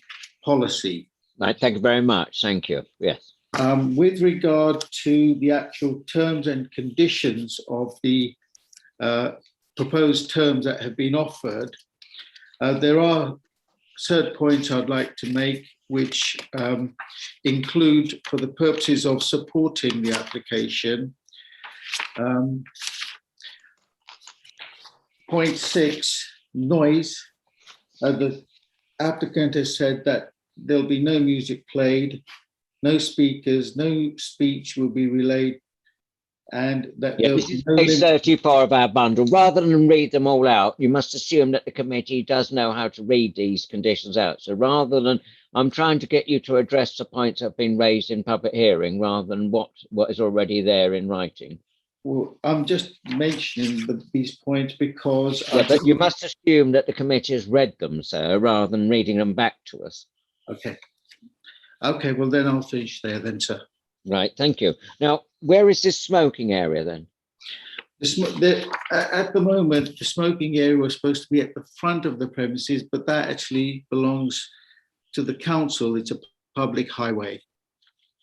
policy. Right, thank you very much. Thank you. Yes. With regard to the actual terms and conditions of the proposed terms that have been offered, there are certain points I'd like to make, which include, for the purposes of supporting the application, point 6, noise. The applicant has said that there'll be no music played, no speakers, no speech will be relayed, and that Yeah, there'll this be is no page limit. 34 of our bundle. Rather than read them all out, you must assume that the committee does know how to read these conditions out. So rather than, I'm trying to get you to address the points that have been raised in public hearing rather than what is already there in writing. Well, I'm just mentioning these points because Yeah, but you must assume that the committee has read them, sir, rather than reading them back to us. Okay. Okay, well then I'll finish there then, sir. Right, thank you. Now, where is this smoking area then? At the moment, the smoking area was supposed to be at the front of the premises, but that actually belongs to the council. It's a public highway.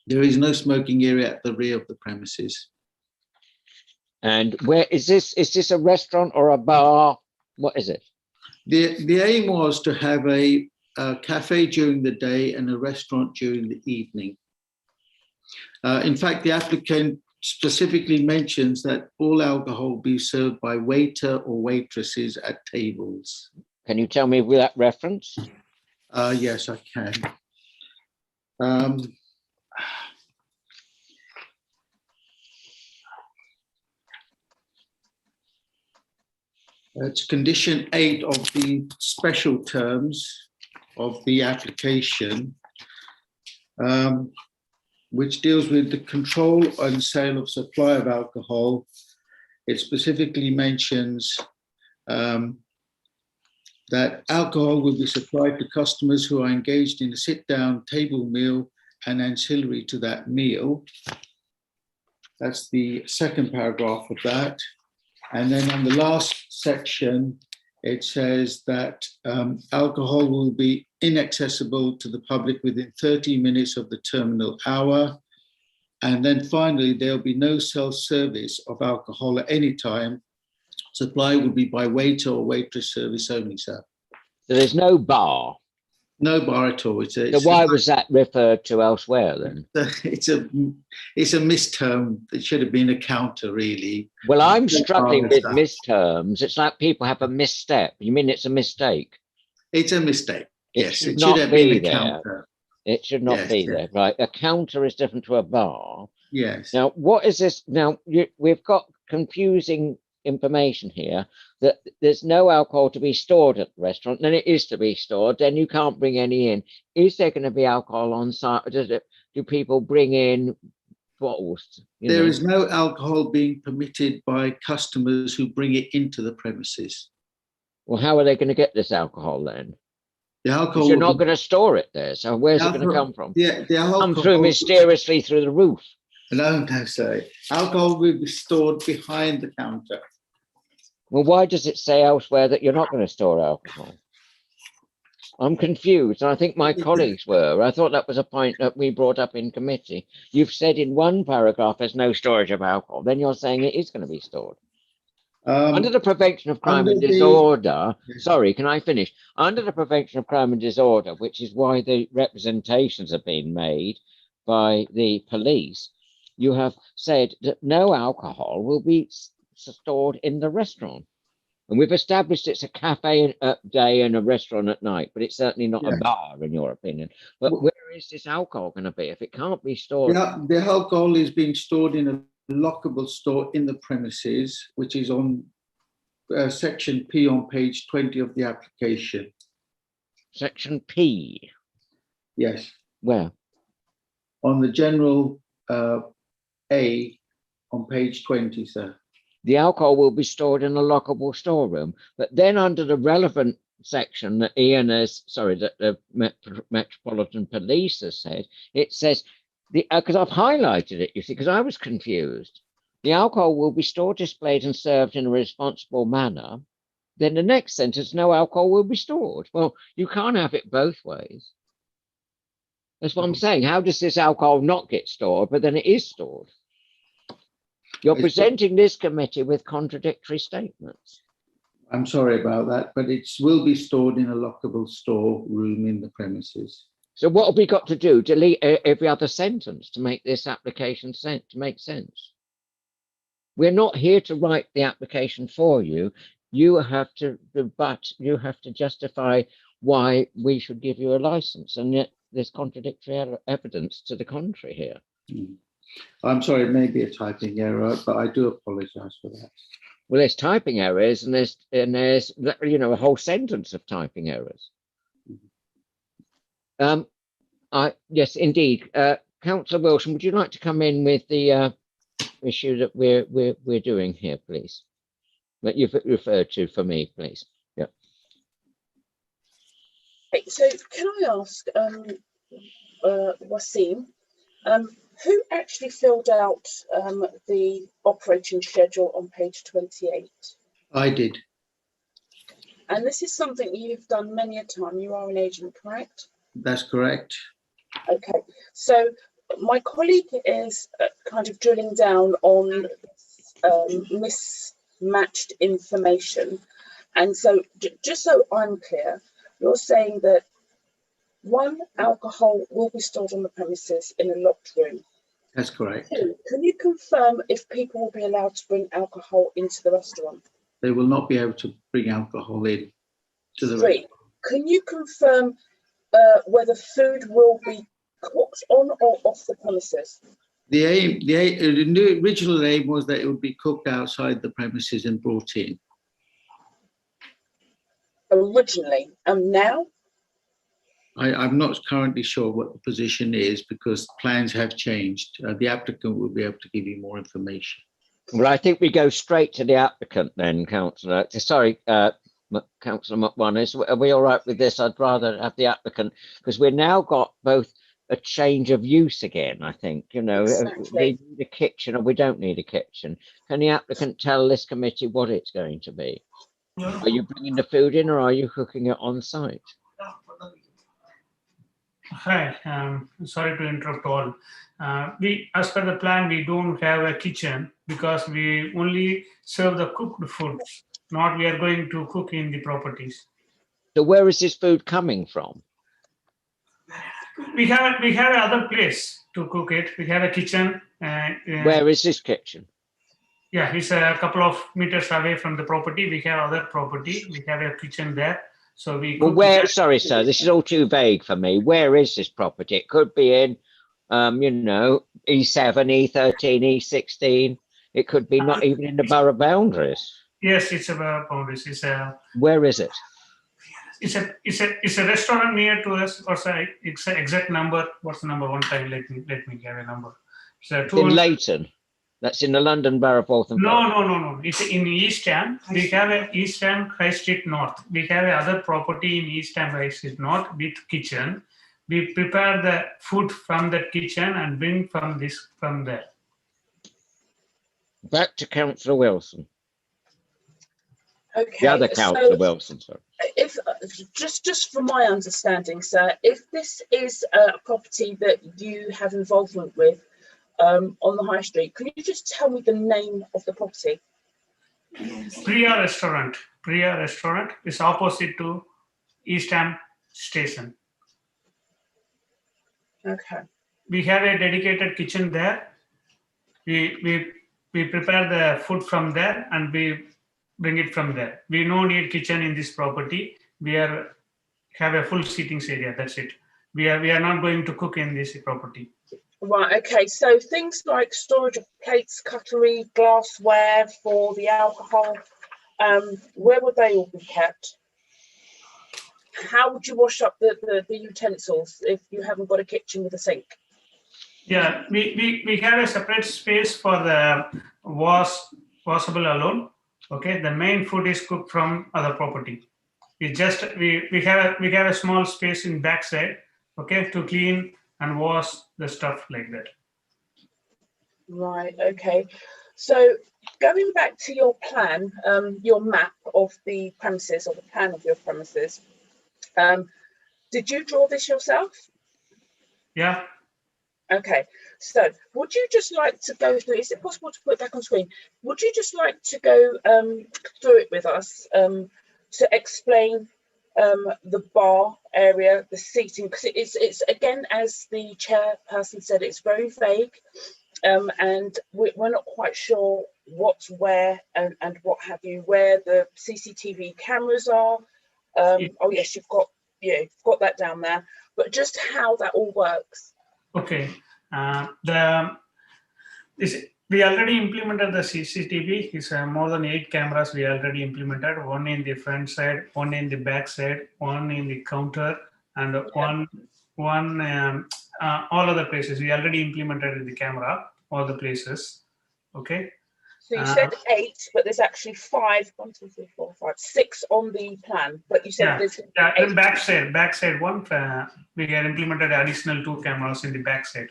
There is no smoking area at the rear of the premises. And where is this? Is this a restaurant or a bar? What is it? The aim was to have a cafe during the day and a restaurant during the evening. In fact, the applicant specifically mentions that all alcohol will be served by waiter or waitresses at tables. Can you tell me with that reference? Yes, I can. It's condition 8 of the special terms of the application, which deals with the control and sale of supply of alcohol. It specifically mentions that alcohol will be supplied to customers who are engaged in a sit-down table meal and ancillary to that meal. That's the second paragraph of that. And then on the last section, it says that alcohol will be inaccessible to the public within 30 minutes of the terminal hour. And then finally, there'll be no self-service of alcohol at any time. Supply will be by waiter or waitress service only, sir. So there's no bar? No bar at all. So why was that referred to elsewhere then? It's a misterm. It should have been a counter, really. Well, I'm struggling with misterms. It's like people have a misstep. You mean it's a mistake? It's a mistake. Yes, it should have been a counter. It should not Yes, be yes. there, right? A counter is different to a bar. Yes. Now, what is this? Now, we've got confusing information here that there's no alcohol to be stored at the restaurant, then it is to be stored, then you can't bring any in. Is there going to be alcohol on site? Do people bring in bottles? There is no alcohol being permitted by customers who bring it into the premises. Well, how are they going to get this alcohol then? The alcohol. You're not going to store it there, so where's it going to come from? Yeah, the alcohol come through mysteriously through the roof. No, sorry. Alcohol will be stored behind the counter. Well, why does it say elsewhere that you're not going to store alcohol? I'm confused, and I think my colleagues were. I thought that was a point that we brought up in committee. You've said in one paragraph there's no storage of alcohol, then you're saying it is going to be stored. Under the Prevention of Crime and Disorder, sorry, can I finish? Under the Prevention of Crime and Disorder, which is why the representations have been made by the police, you have said that no alcohol will be stored in the restaurant. And we've established it's a cafe at day and a restaurant at night, but it's certainly not a bar, in your opinion. But where is this alcohol going to be if it can't be stored? The alcohol is being stored in a lockable store in the premises, which is on section P on page 20 of the application. Section P? Yes. Where? On the general A on page 20, sir. The alcohol will be stored in a lockable storeroom, but then under the relevant section that Ian has, that the Metropolitan Police has said, it says, because I've highlighted it, you see, because I was confused. The alcohol will be stored, displayed and served in a responsible manner then the next sentence, no alcohol will be stored. Well, you can't have it both ways. That's what I'm saying. How does this alcohol not get stored, but then it is stored? You're presenting this committee with contradictory statements. I'm sorry about that, but it will be stored in a lockable store room in the premises. So what have we got to do? Delete every other sentence to make this application make sense? We're not here to write the application for you. You have to justify why we should give you a license, and yet there's contradictory evidence to the contrary here. I'm sorry, it may be a typing error, but I do apologise for that. Well, there's typing errors, and there's a whole sentence of typing errors. Yes, indeed. Councillor Wilson, would you like to come in with the issue that we're doing here, please? That you've referred to for me, please. Yeah. So can I ask, Wasim, who actually filled out the operating schedule on page 28? I did. And this is something you've done many a time. You are an agent, correct? That's correct. Okay, so my colleague is kind of drilling down on mismatched information. And so just so I'm clear, you're saying that one, alcohol will be stored on the premises in a locked room. That's correct. Two, can you confirm if people will be allowed to bring alcohol into the restaurant? They will not be able to bring alcohol in to the Three, restaurant. can you confirm whether food will be cooked on or off the premises? The original aim was that it would be cooked outside the premises and brought in. Originally, and now? I'm not currently sure what the position is because plans have changed. The applicant will be able to give you more information. Well, I think we go straight to the applicant then, Councillor. Sorry, Councillor McManus, are we all right with this? I'd rather have the applicant because we've now got both a change of use again, I think. Exactly. We need a kitchen or we don't need a kitchen. Can the applicant tell this committee what it's going to be? Are you bringing the food in or are you cooking it on site? Hi, sorry to interrupt all. As per the plan, we don't have a kitchen because we only serve the cooked foods, not we are going to cook in the properties. So where is this food coming from? We have another place to cook it. We have a kitchen. Where is this kitchen? Yeah, it's a couple of meters away from the property. We have other property. We have a kitchen there. So we. Well, where? Sorry, sir. This is all too vague for me. Where is this property? It could be in, E7, E13, E16. It could be not even in the borough boundaries. Yes, it's a borough boundaries. Where is it? It's a restaurant near to us. Or sorry, it's an exact number. What's the number? One time, let me give a number. It's in Leighton. That's in the London Borough of Waltham. No. It's in East Ham. We have a East Ham High Street North. We have another property in East Ham High Street North with kitchen. We prepare the food from that kitchen and bring from there. Back to Councillor Wilson. Okay. The other Councillor Wilson, sorry. If just from my understanding, sir, if this is a property that you have involvement with, on the high street, can you just tell me the name of the property? Priya Restaurant. Priya Restaurant is opposite to East Ham Station. Okay. We have a dedicated kitchen there. We prepare the food from there and we bring it from there. We no need kitchen in this property. We have a full seating area. That's it. We are not going to cook in this property. Right, okay, so things like storage of plates, cutlery, glassware for the alcohol, where would they all be kept? How would you wash up the utensils if you haven't got a kitchen with a sink? Yeah, we have a separate space for the washable alone. Okay, the main food is cooked from other property. We have a small space in backside, okay, to clean and wash the stuff like that. Right, okay. So Going back to your plan, your map of the premises, or the plan of your premises, did you draw this yourself? Yeah. Okay, so would you just like to go through, is it possible to put it back on screen? Would you just like to go through it with us to explain the bar area, the seating, because it's again, as the chairperson said, it's very vague, and we're not quite sure what's where and what have you, where the CCTV cameras are. Oh yes, you've got that down there, but just how that all works. Okay. We already implemented the CCTV. It's more than 8 cameras we already implemented. One in the front side, one in the back side, one in the counter, and one all other places. We already implemented the camera, all the places. Okay. So you said 8, but there's actually 5. 1, 2, 3, 4, 5, 6 on the plan. But you said there's 8. And backside one, we have implemented additional 2 cameras in the backside.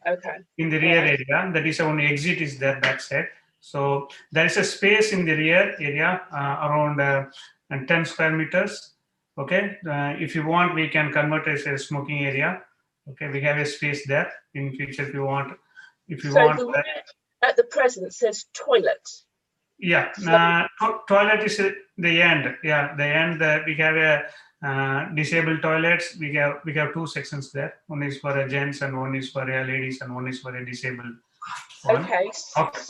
Okay. In the rear area, that is only exit is there backside. So there is a space in the rear area around 10 square meters. Okay. If you want, we can convert it as a smoking area. Okay. We have a space there in future if you want. At the present says toilet. Yeah, toilet is the end. Yeah, the end. We have a disabled toilets. We have 2 sections there. One is for a gents and one is for a ladies and one is for a disabled one. Okay.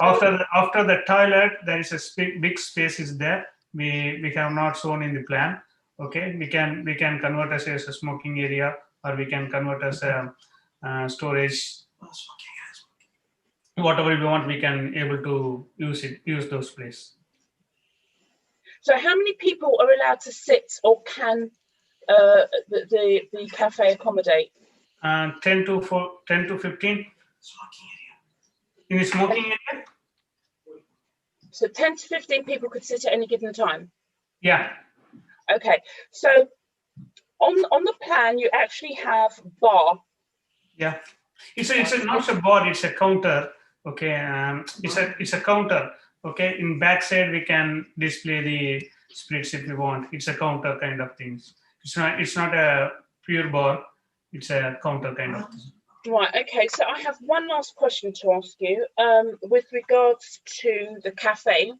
After the toilet, there is a big space is there. We have not shown in the plan. Okay, we can convert as a smoking area, or we can convert as a storage. Whatever we want, we can able to use those places. So how many people are allowed to sit, or can the cafe accommodate? 10 to 15 in the smoking area. So 10 to 15 people could sit at any given time. Yeah. Okay. So on the plan, you actually have bar. Yeah. It's not a bar. It's a counter. Okay, it's a counter. Okay, in backside we can display the spirits if we want. It's a counter kind of things. It's not a pure bar. It's a counter kind of thing. Right. Okay. So I have one last question to ask you. With regards to the cafe,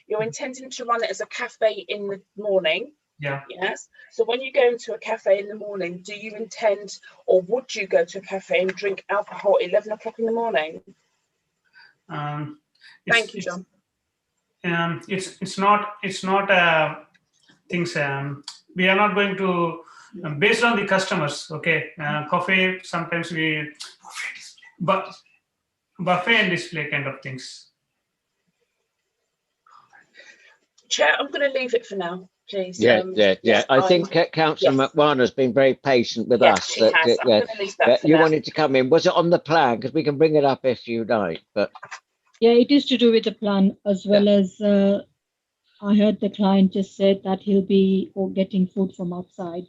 you're intending to run it as a cafe in the morning. Yeah. Yes. So when you go into a cafe in the morning, do you intend, or would you go to a cafe and drink alcohol at 11 o'clock in the morning? Thank you, John. It's not things. We are not going to based on the customers. Okay, coffee sometimes but buffet and display kind of things. Chair, I'm going to leave it for now, please. Yeah. I think Councillor McWan has been very patient with us. She has. I'm going to leave that for you now. wanted to come in. Was it on the plan? Because we can bring it up if you like. But yeah, it is to do with the plan, as well as I heard the client just said that he'll be getting food from outside.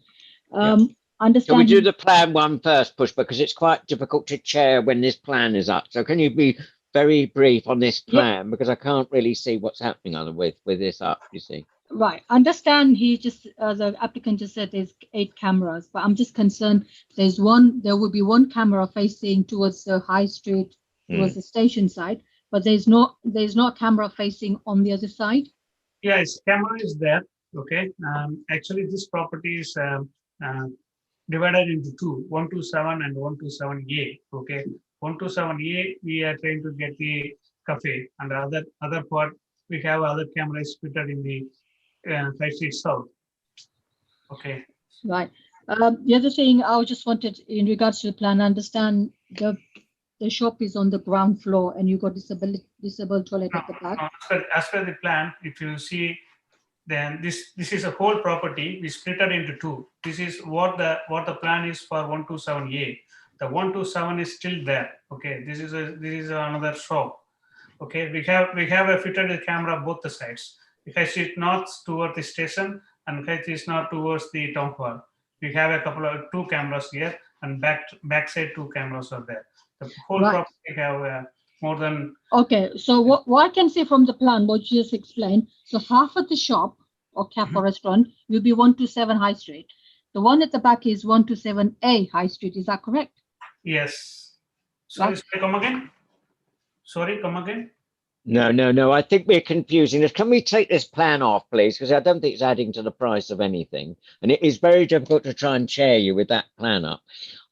Understand. Can we do the plan one first, Push, because it's quite difficult to chair when this plan is up. So can you be very brief on this plan, because I can't really see what's happening with this up, you see. Right. Understand, he just, the applicant just said there's 8 cameras, but I'm just concerned there will be one camera facing towards the high street, towards the station side, but there's not a camera facing on the other side. Yeah, its camera is there. Okay. Actually, this property is divided into 2, 127 and 127A. Okay. 127A, we are trying to get the cafe, and the other part, we have other cameras fitted in the High Street South. Okay. Right. The other thing I just wanted in regards to the plan, understand the shop is on the ground floor and you got disabled toilet at the back. As per the plan, if you see, then this is a whole property. We split it into 2. This is what the plan is for 127A. The 127 is still there. Okay. This is another shop. Okay. We have a fitted camera both the sides. High Street North towards the station and High Street North towards the town hall. We have a couple of 2 cameras here, and backside 2 cameras are there. The whole property have more than. Okay, so what I can see from the plan, what you just explained, so half of the shop or cafe or restaurant will be 127 High Street. The one at the back is 127A High Street. Is that correct? Yes. Sorry, come again. Sorry, come again. No. I think we're confusing this. Can we take this plan off, please? Because I don't think it's adding to the price of anything. And it is very difficult to try and chair you with that plan up.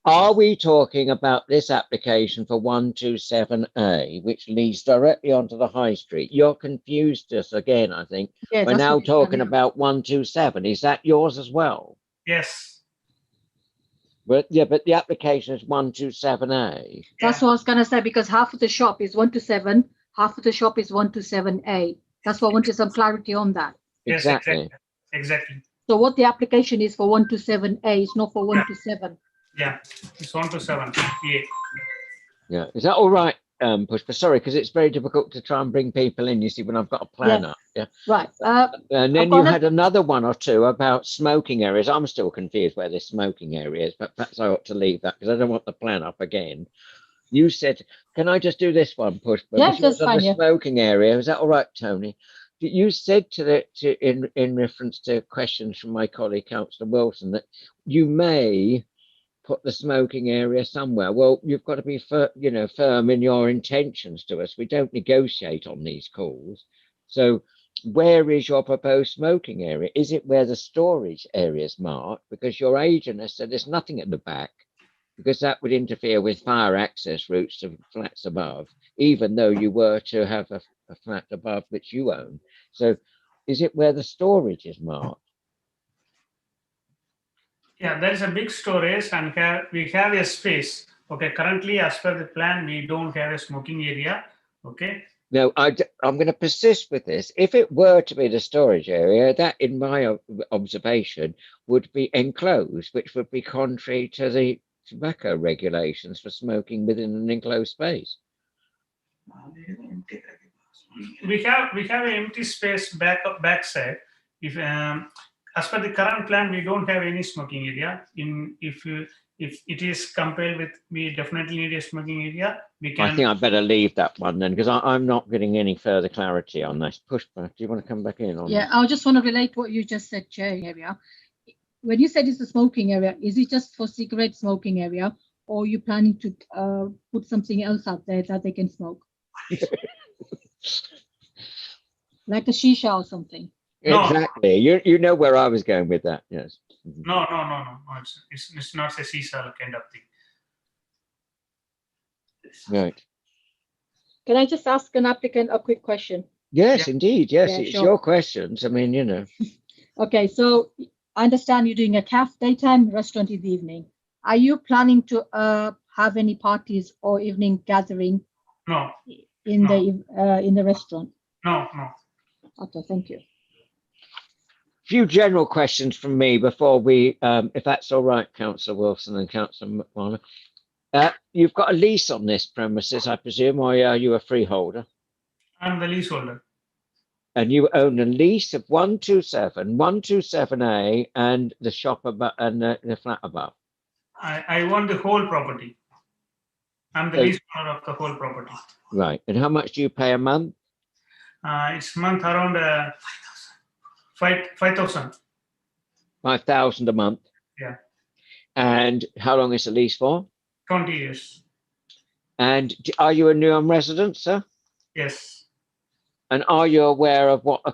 Are we talking about this application for 127A, which leads directly onto the high street? You're confused us again, I think. Yeah, We're now talking about 127. Is that yours as well? Yes. But yeah, but the application is 127A. That's what I was going to say, because half of the shop is 127, half of the shop is 127A. That's why I wanted some clarity on that. Yes, exactly. So what the application is for 127A is not for 127. Yeah, it's 127. Yeah, is that all right, Pushpa? Sorry, because it's very difficult to try and bring people in, you see, when I've got a plan up. Yeah. Right. And then you had another one or two about smoking areas. I'm still confused where this smoking area is, but perhaps I ought to leave that because I don't want the plan up again. You said, can I just do this one, Pushpa? Yeah, that's fine. The smoking area. Is that all right, Tony? You said in reference to questions from my colleague, Councillor Wilson, that you may put the smoking area somewhere. Well, you've got to be firm in your intentions to us. We don't negotiate on these calls. So where is your proposed smoking area? Is it where the storage area is marked? Because your agent has said there's nothing at the back, because that would interfere with fire access routes to flats above, even though you were to have a flat above which you own. So is it where the storage is marked? Yeah, there is a big storage and we have a space. Okay, currently as per the plan, we don't have a smoking area. Okay. No, I'm going to persist with this. If it were to be the storage area, that in my observation would be enclosed, which would be contrary to the tobacco regulations for smoking within an enclosed space. We have an empty space backside. If as per the current plan, we don't have any smoking area. If it is compelled with, we definitely need a smoking area. We can. I think I better leave that one then, because I'm not getting any further clarity on this. Pushback. Do you want to come back in on? Yeah, I just want to relate what you just said, Chair area. When you said it's a smoking area, is it just for cigarette smoking area, or are you planning to put something else out there that they can smoke? Like a shisha or something? No. Exactly. You know where I was going with that. Yes. No. It's not a shisha kind of thing. Right. Can I just ask an applicant a quick question? Yes, indeed. Yes, Yeah, it's sure. your questions. I mean, Okay, so I understand you're doing a cafe daytime, restaurant in the evening. Are you planning to have any parties or evening gathering? No. In the restaurant? No. Okay, thank you. Few general questions from me before we, if that's all right, Councillor Wilson and Councillor McMahon. You've got a lease on this premises, I presume, or are you a freeholder? I'm the leaseholder. And you own a lease of 127A, and the shop above and the flat above. I own the whole property. I'm the leaseholder of the whole property. Right. And how much do you pay a month? It's month around 5,000. 5,000 a month. Yeah. And how long is the lease for? 20 years. And are you a Newham resident, sir? Yes. And are you aware of what a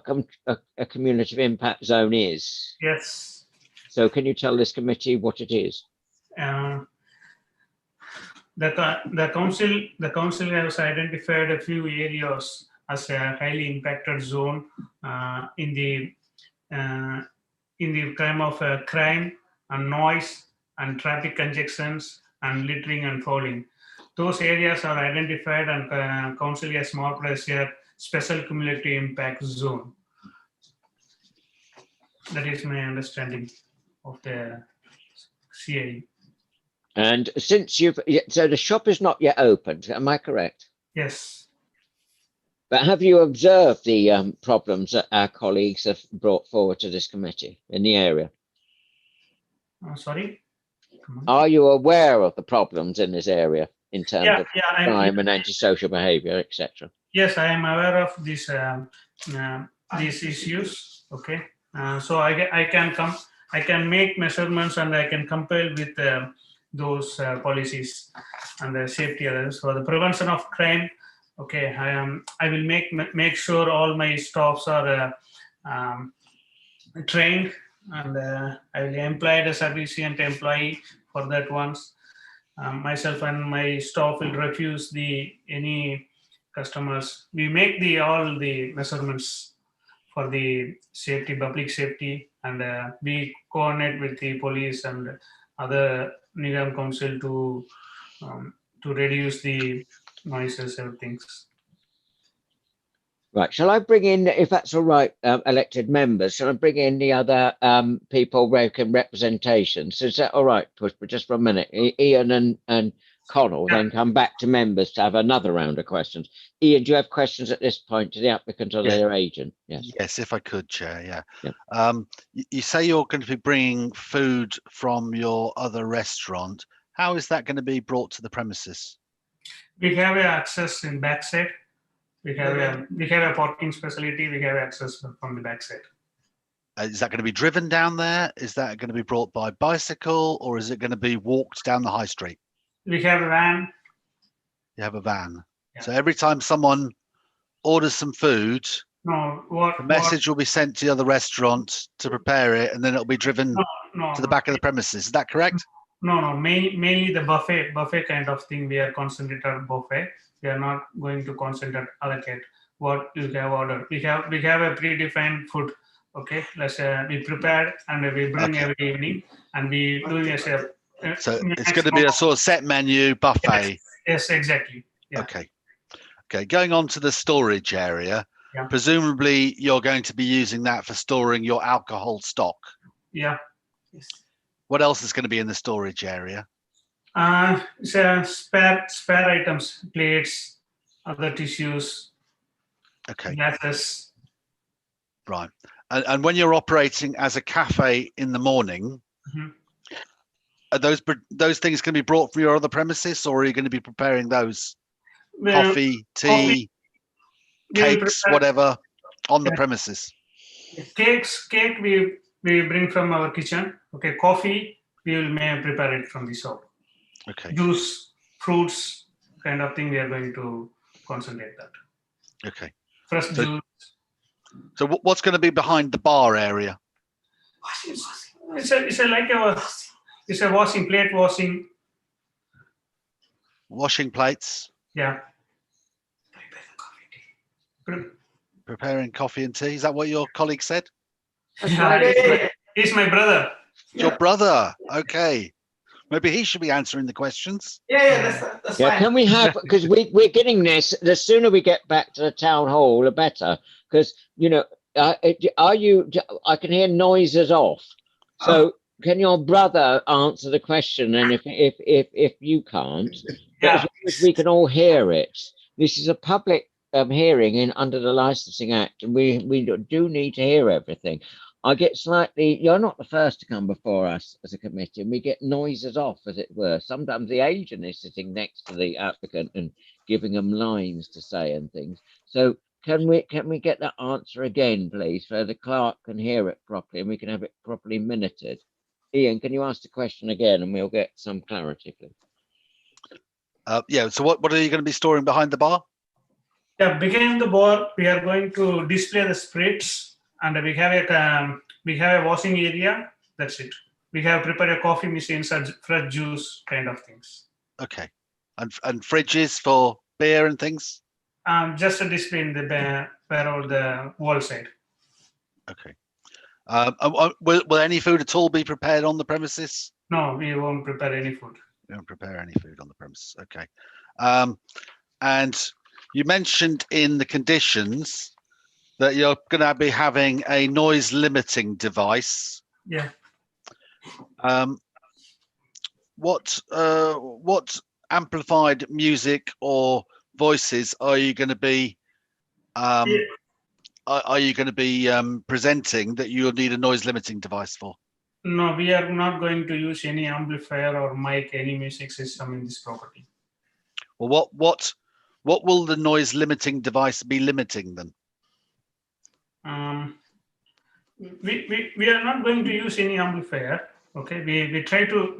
community impact zone is? Yes. So can you tell this committee what it is? The council has identified a few areas as a highly impacted zone in the time of crime and noise and traffic congestions and littering and fouling. Those areas are identified and council has marked as a special cumulative impact zone. That is my understanding of the CA. And since so the shop is not yet opened, am I correct? Yes. But have you observed the problems that our colleagues have brought forward to this committee in the area? Sorry? Are you aware of the problems in this area? in terms of yeah, crime and antisocial behaviour, etc. Yes, I am aware of these issues. Okay, so I can make measurements and I can compare with those policies and the safety others for the prevention of crime. Okay, I will make sure all my staffs are trained, and I will employ a sufficient employee for that once. Myself and my staff will refuse any customers. We make all the measurements for the safety, public safety, and we coordinate with the police and other Newham Council to reduce the noises and things. Right, shall I bring in, if that's all right, elected members, shall I bring in the other people making representations? Is that all right, Pushpa, just for a minute? Ian and Connell, then come back to members to have another round of questions. Ian, do you have questions at this point to the applicant or their agent? Yes. Yes, if I could, Chair, Yeah. You say you're going to be bringing food from your other restaurant. How is that going to be brought to the premises? We have access in backside. We have a parking facility. We have access from the backside. Is that going to be driven down there? Is that going to be brought by bicycle, or is it going to be walked down the high street? We have a van. You have a van. Yeah. So every time someone orders some food, the message will be sent to the other restaurant to prepare it, and then it'll be driven to the back of the premises. Is that correct? No. Mainly the buffet kind of thing. We are concentrated on buffet. We are not going to concentrate allocate what you have ordered. We have a predefined food. Okay, let's we prepare and we bring every evening, and we do as a. So it's going to be a sort of set menu buffet. Yes, exactly. Yeah. Okay. Going on to the storage area. Yeah. Presumably, you're going to be using that for storing your alcohol stock. Yeah. Yes. What else is going to be in the storage area? It's spare items, plates, other tissues, glasses. Right. And when you're operating as a cafe in the morning, are those things going to be brought from your other premises, or are you going to be preparing those? Coffee, tea, cakes, whatever, on the premises? Cake we bring from our kitchen. Okay, coffee we will prepare it from the shop. Okay. Juice, fruits, kind of thing we are going to concentrate that. Okay. Fresh juice. So what's going to be behind the bar area? It's a washing plate washing. Washing plates. Yeah. Preparing coffee and tea. Is that what your colleague said? He's my brother. Your brother. Okay. Maybe he should be answering the questions. That's fine. Can we have, because we're getting this, the sooner we get back to the town hall, the better. Because, I can hear noises off. So can your brother answer the question? And if you can't, but as long as we can all hear it, this is a public hearing under the Licensing Act, and we do need to hear everything. I get slightly, you're not the first to come before us as a committee, and we get noises off, as it were. Sometimes the agent is sitting next to the applicant and giving them lines to say and things. So can we get that answer again, please, so the clerk can hear it properly and we can have it properly minuted? Ian, can you ask the question again and we'll get some clarity, please? So what are you going to be storing behind the bar? Yeah, behind the bar, we are going to display the spirits, and we have a washing area. That's it. We have prepared a coffee machines and fresh juice kind of things. Okay. And fridges for beer and things? Just a display in the wall side. Okay. Will any food at all be prepared on the premises? No, we won't prepare any food. We won't prepare any food on the premises. Okay. And you mentioned in the conditions that you're going to be having a noise limiting device. Yeah. What amplified music or voices are you going to be presenting that you'll need a noise limiting device for? No, we are not going to use any amplifier or mic, any music system in this property. Well, what will the noise limiting device be limiting then? We are not going to use any amplifier. Okay, we try to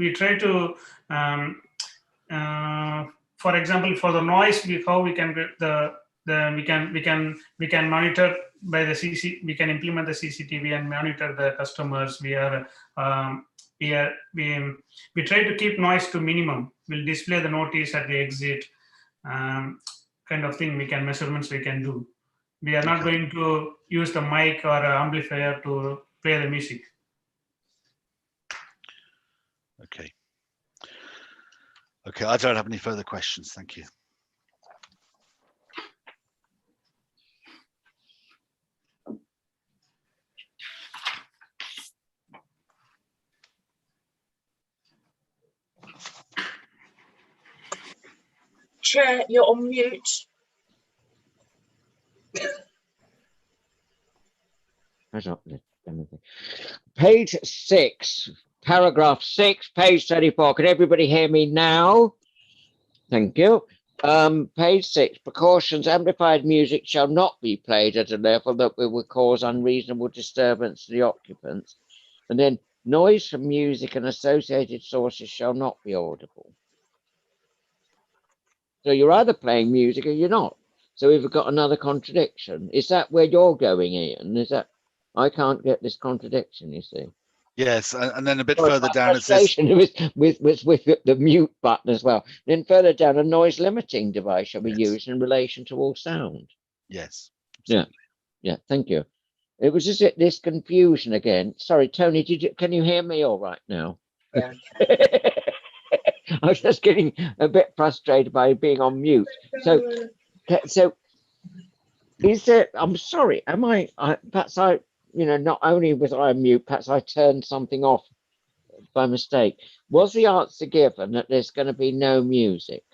for example, for the noise, how we can get we can monitor by the we can implement the CCTV and monitor the customers. We try to keep noise to minimum. We'll display the notice at the exit, kind of thing. Measurements we can do. We are not going to use the mic or amplifier to play the music. Okay. Okay, I don't have any further questions. Thank you. Chair, you're on mute. Page 6, paragraph 6, page 34. Can everybody hear me now? Thank you. Page 6, precautions. Amplified music shall not be played at a level that will cause unreasonable disturbance to the occupants. And then noise from music and associated sources shall not be audible. So you're either playing music or you're not. So we've got another contradiction. Is that where you're going, Ian? Is that, I can't get this contradiction, you see. Yes, and then a bit further down it says with the mute button as well. Then further down, a noise limiting device shall be used in relation to all sound. Yes. Absolutely. Yeah. Thank you. It was just this confusion again. Sorry, Tony. Can you hear me all right now? Yeah. I was just getting a bit frustrated by being on mute. So is there? I'm sorry. Am I? Perhaps I. Not only was I on mute, perhaps I turned something off by mistake. Was the answer given that there's going to be no music?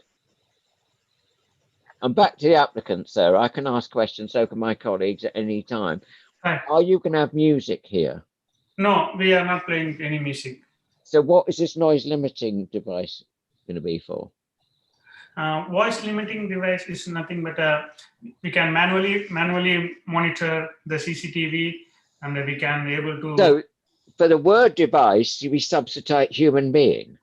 And back to the applicant, sir. I can ask questions, so can my colleagues at any time. Hi. Are you going to have music here? No, we are not playing any music. So what is this noise limiting device going to be for? Voice limiting device is nothing but we can manually monitor the CCTV, and we can be able to. So for the word device, we substitute human being.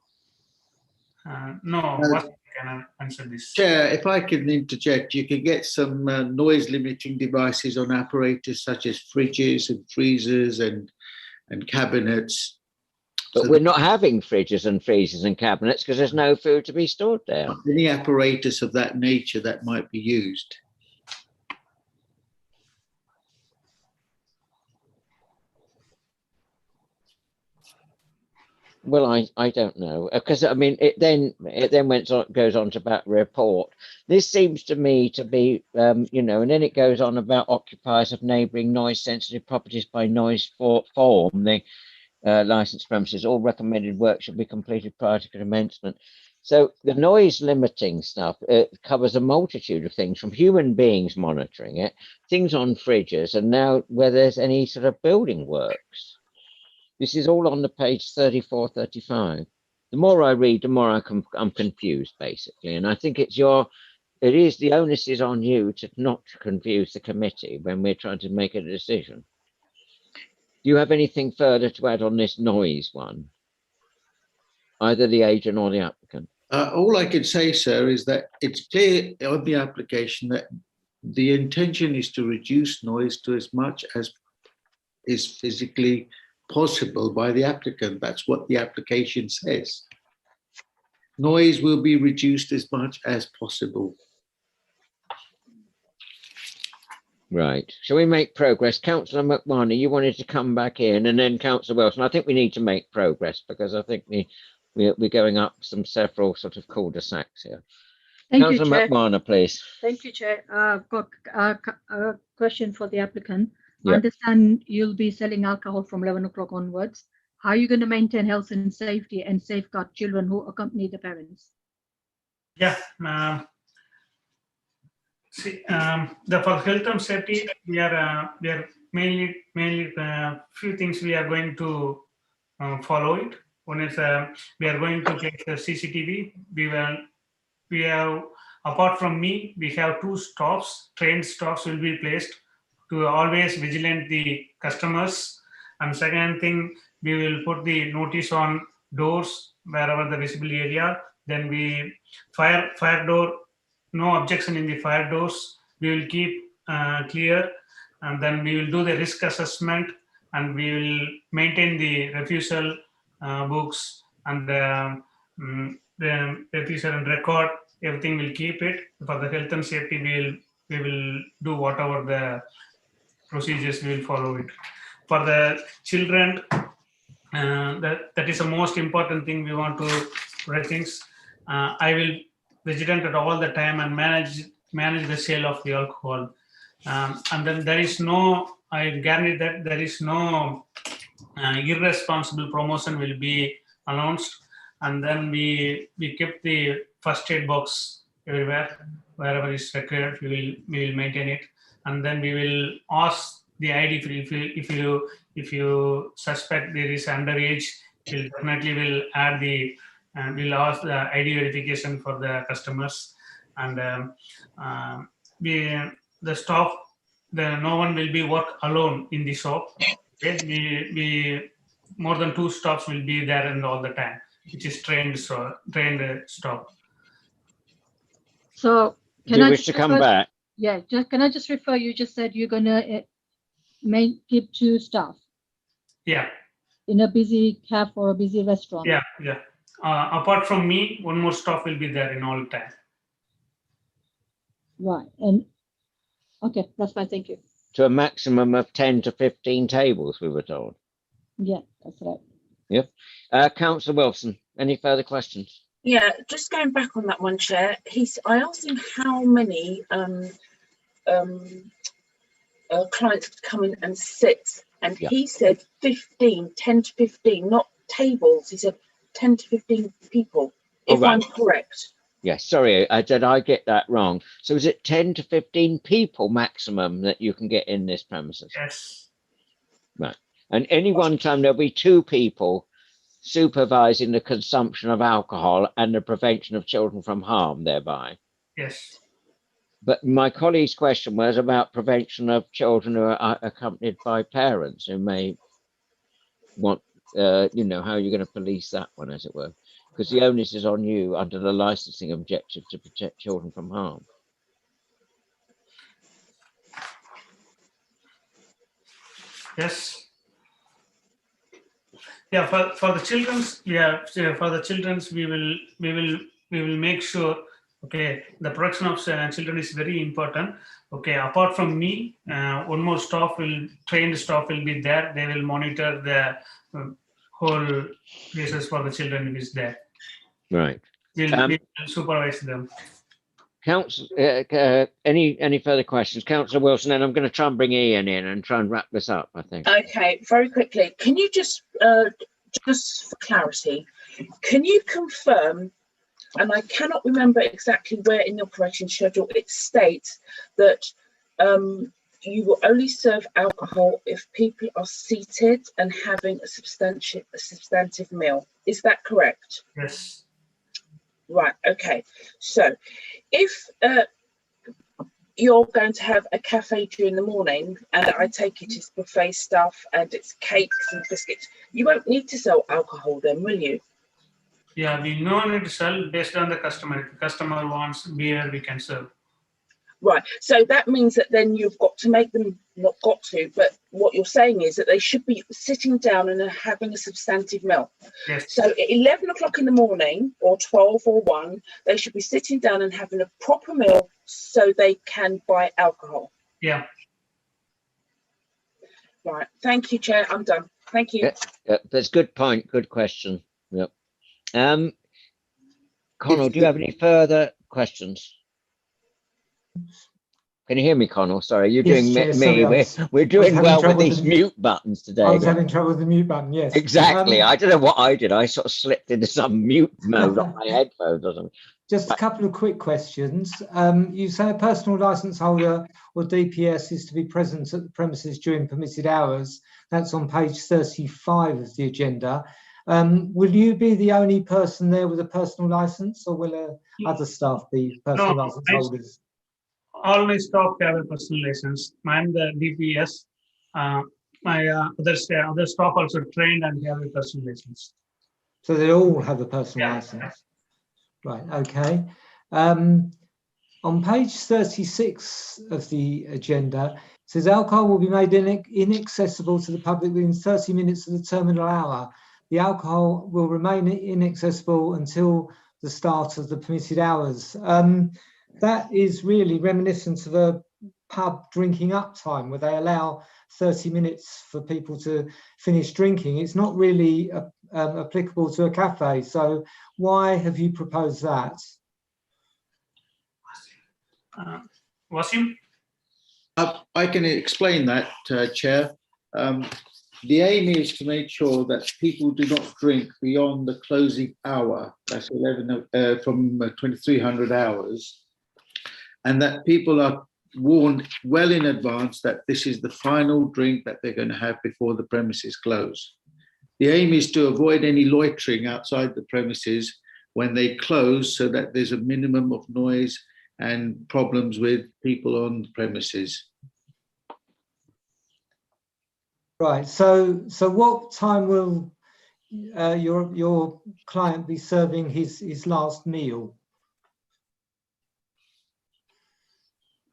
No, what can I answer this? Chair, if I can interject, you can get some noise limiting devices on apparatus such as fridges and freezers and cabinets. But we're not having fridges and freezers and cabinets because there's no food to be stored there. Any apparatus of that nature that might be used. Well, I don't know, because I mean it then goes on to about report. This seems to me to be and then it goes on about occupiers of neighbouring noise sensitive properties by noise form the licensed premises. All recommended work should be completed prior to commencement. So the noise limiting stuff covers a multitude of things, from human beings monitoring it, things on fridges, and now where there's any sort of building works. This is all on the page 34, 35. The more I read, the more I'm confused, basically. And I think the onus is on you to not confuse the committee when we're trying to make a decision. Do you have anything further to add on this noise one? Either the agent or the applicant? All I can say, sir, is that it's clear on the application that the intention is to reduce noise to as much as is physically possible by the applicant. That's what the application says. Noise will be reduced as much as possible. Right. Shall we make progress? Councillor McMahon, you wanted to come back in, and then Councillor Wilson. I think we need to make progress because I think we're going up several sort of cul-de-sacs here. Councillor McMahon, please. Thank you, Chair. I've got a question for the applicant. Yep. I understand you'll be selling alcohol from 11 o'clock onwards. How are you going to maintain health and safety and safeguard children who accompany the parents? Yeah. For health and safety, we are mainly few things we are going to follow it. One is we are going to place the CCTV. We have Apart from me, we have 2 staffs, trained staffs will be placed to always vigilant the customers. And second thing, we will put the notice on doors wherever the visible area. Then we fire door, no objection in the fire doors. We will keep clear, and then we will do the risk assessment, and we will maintain the refusal books and the refusal and record. Everything will keep it. For the health and safety, we will do whatever the procedures, we will follow it. For the children, that is the most important thing we want to write things. I will vigilant at all the time and manage the sale of the alcohol. And then there is no, I guarantee that there is no irresponsible promotion will be announced. And then we kept the first aid box everywhere, wherever is required, we will maintain it. And then we will ask the ID if you suspect there is underage, we'll definitely will add the we'll ask the ID verification for the customers. And the staff, no one will be work alone in the shop. Okay? We more than 2 staffs will be there and all the time, which is trained staff. So Do you wish to come back? Yeah, can I just refer, you just said you're going to keep 2 staff Yeah. in a busy cafe or a busy restaurant. Yeah. Apart from me, 1 more staff will be there in all the time. Right. And okay, that's fine. Thank you. To a maximum of 10 to 15 tables, we were told. Yeah, that's right. Yep. Councillor Wilson, any further questions? Yeah, just going back on that one, Chair. I asked him how many clients could come in and sit, and he said 15, 10 to 15, not tables. He said 10 to 15 people, if I'm correct. Yes, sorry, did I get that wrong? So is it 10 to 15 people maximum that you can get in this premises? Yes. Right. And any one time there'll be 2 people supervising the consumption of alcohol and the prevention of children from harm thereby. Yes. But my colleague's question was about prevention of children who are accompanied by parents who may want, how you're going to police that one, as it were, because the onus is on you under the licensing objective to protect children from harm. Yes. Yeah, for the children's, we will make sure. Okay, the protection of children is very important. Okay, apart from me, 1 more trained staff will be there. They will monitor the whole places for the children who is there. Right. We'll supervise them. Council, any further questions? Councillor Wilson, and I'm going to try and bring Ian in and try and wrap this up, I think. Okay, very quickly. Can you just for clarity, can you confirm, and I cannot remember exactly where in the operating schedule it states that you will only serve alcohol if people are seated and having a substantive meal. Is that correct? Yes. Right, okay. So if you're going to have a cafe during the morning, and I take it is buffet stuff and it's cakes and biscuits, you won't need to sell alcohol then, will you? Yeah, we no need to sell based on the customer. If the customer wants beer, we can serve. Right, so that means that then you've got to make them, not got to, but what you're saying is that they should be sitting down and having a substantive meal. Yes. So at 11 o'clock in the morning, or 12 or 1, they should be sitting down and having a proper meal so they can buy alcohol. Yeah. Right, thank you, Chair, I'm done. Thank you. That's a good point, good question. Yep. Connell, do you have any further questions? Can you hear me, Connell? Sorry, you're doing Chair, me. sorry, we're doing well with these the mute buttons today. I was having trouble with the mute button, yes. Exactly. I don't know what I did. I sort of slipped into some mute mode on my headphones or something. Just a couple of quick questions. You say a personal licence holder or DPS is to be present at the premises during permitted hours. That's on page 35 of the agenda. Will you be the only person there with a personal license, or will other staff be personal No, license holders? all my staff have a personal license. I'm the DPS. My other staff also trained and have a personal license. So they all have a personal Yeah. license. Right, okay. On page 36 of the agenda, it says alcohol will be made inaccessible to the public within 30 minutes of the terminal hour. The alcohol will remain inaccessible until the start of the permitted hours. That is really reminiscent of a pub drinking up time, where they allow 30 minutes for people to finish drinking. It's not really applicable to a cafe. So why have you proposed that? Wasim? I can explain that, Chair. The aim is to make sure that people do not drink beyond the closing hour, that's 11 from 2300 hours, and that people are warned well in advance that this is the final drink that they're going to have before the premises close. The aim is to avoid any loitering outside the premises when they close, so that there's a minimum of noise and problems with people on the premises. Right. So what time will your client be serving his last meal?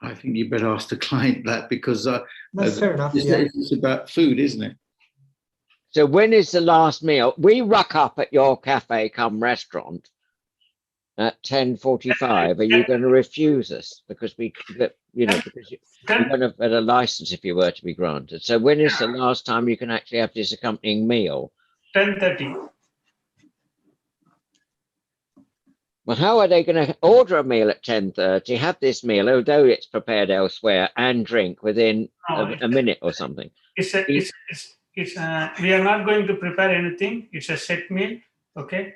I think you better ask the client that, because That's fair enough. Yeah. It's about food, isn't it? So when is the last meal? We rock up at your cafe cum restaurant at 10:45. Are you going to refuse us because because you won't have had a license if you were to be granted? So when is the last time you can actually have this accompanying meal? 10:30. Well, how are they going to order a meal at 10:30, have this meal, although it's prepared elsewhere, and drink within a minute or something? We are not going to prepare anything. It's a set meal. Okay.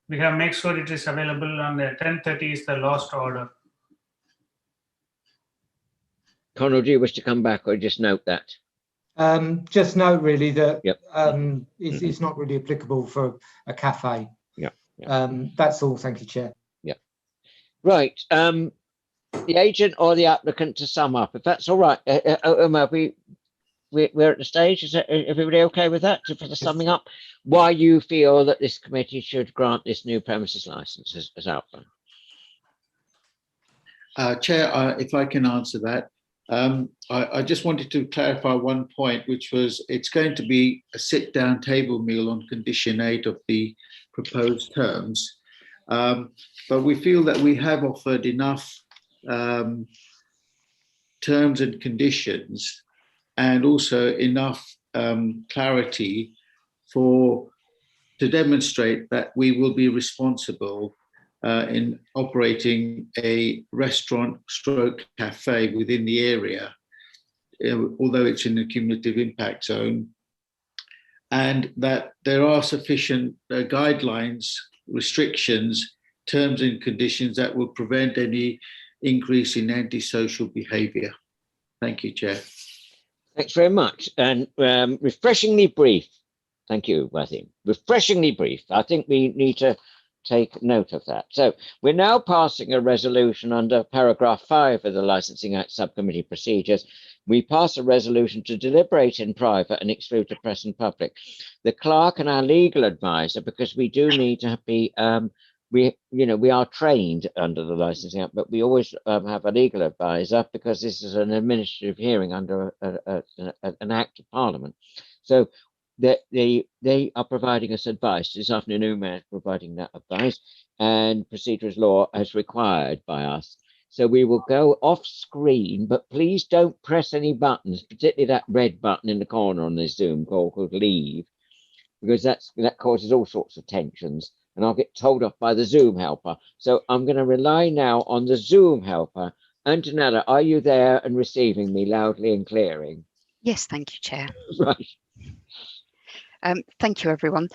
We have make sure it is available on the 10:30 is the last order. Conal, do you wish to come back or just note that? Just note really that yep. It's not really applicable for a cafe. Yeah. That's all. Thank you, Chair. Yeah. Right. The agent or the applicant to sum up, if that's all right. Umar, we're at the stage. Is everybody okay with that? For the summing up, why you feel that this committee should grant this new premises license as outlined? Chair, if I can answer that. I just wanted to clarify one point, which was it's going to be a sit-down table meal on condition 8 of the proposed terms. But we feel that we have offered enough terms and conditions, and also enough clarity to demonstrate that we will be responsible in operating a restaurant stroke cafe within the area, although it's in the cumulative impact zone, and that there are sufficient guidelines, restrictions, terms and conditions that will prevent any increase in antisocial behaviour. Thank you, Chair. Thanks very much. And refreshingly brief. Thank you, Wasim. Refreshingly brief. I think we need to take note of that. So we're now passing a resolution under paragraph 5 of the Licensing Act Subcommittee procedures. We pass a resolution to deliberate in private and exclude the press and public. The clerk and our legal advisor, because we do need to be we are trained under the Licensing Act, but we always have a legal advisor because this is an administrative hearing under an Act of Parliament. So they are providing us advice. This afternoon, we're providing that advice, and procedures law as required by us. So we will go off screen, but please don't press any buttons, particularly that red button in the corner on the Zoom call called leave, because that causes all sorts of tensions, and I'll get told off by the Zoom helper. So I'm going to rely now on the Zoom helper. Antonella, are you there and receiving me loudly and clearing? Yes, thank you, Chair. Right. Thank you, everyone.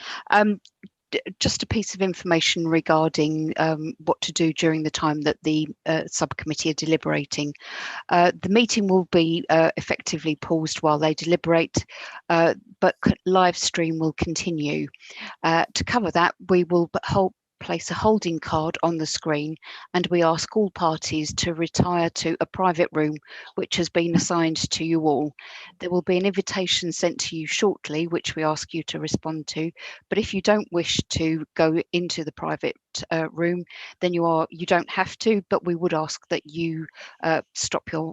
just a piece of information regarding what to do during the time that the subcommittee are deliberating. The meeting will be effectively paused while they deliberate, but live stream will continue. To cover that, we will place a holding card on the screen, and we ask all parties to retire to a private room which has been assigned to you all. There will be an invitation sent to you shortly, which we ask you to respond to. But if you don't wish to go into the private room, then you don't have to, but we would ask that you stop your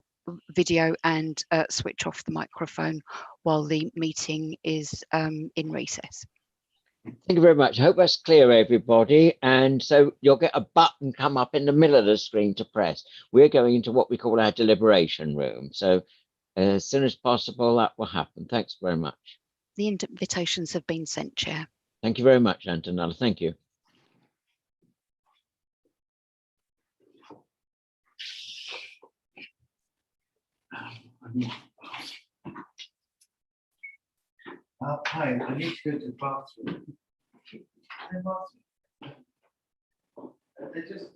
video and switch off the microphone while the meeting is in recess. Thank you very much. I hope that's clear, everybody. And so you'll get a button come up in the middle of the screen to press. We're going into what we call our deliberation room. So as soon as possible, that will happen. Thanks very much. The invitations have been sent, Chair. Thank you very much, Antonella. Thank you. Hi, I need to go to the bathroom. They just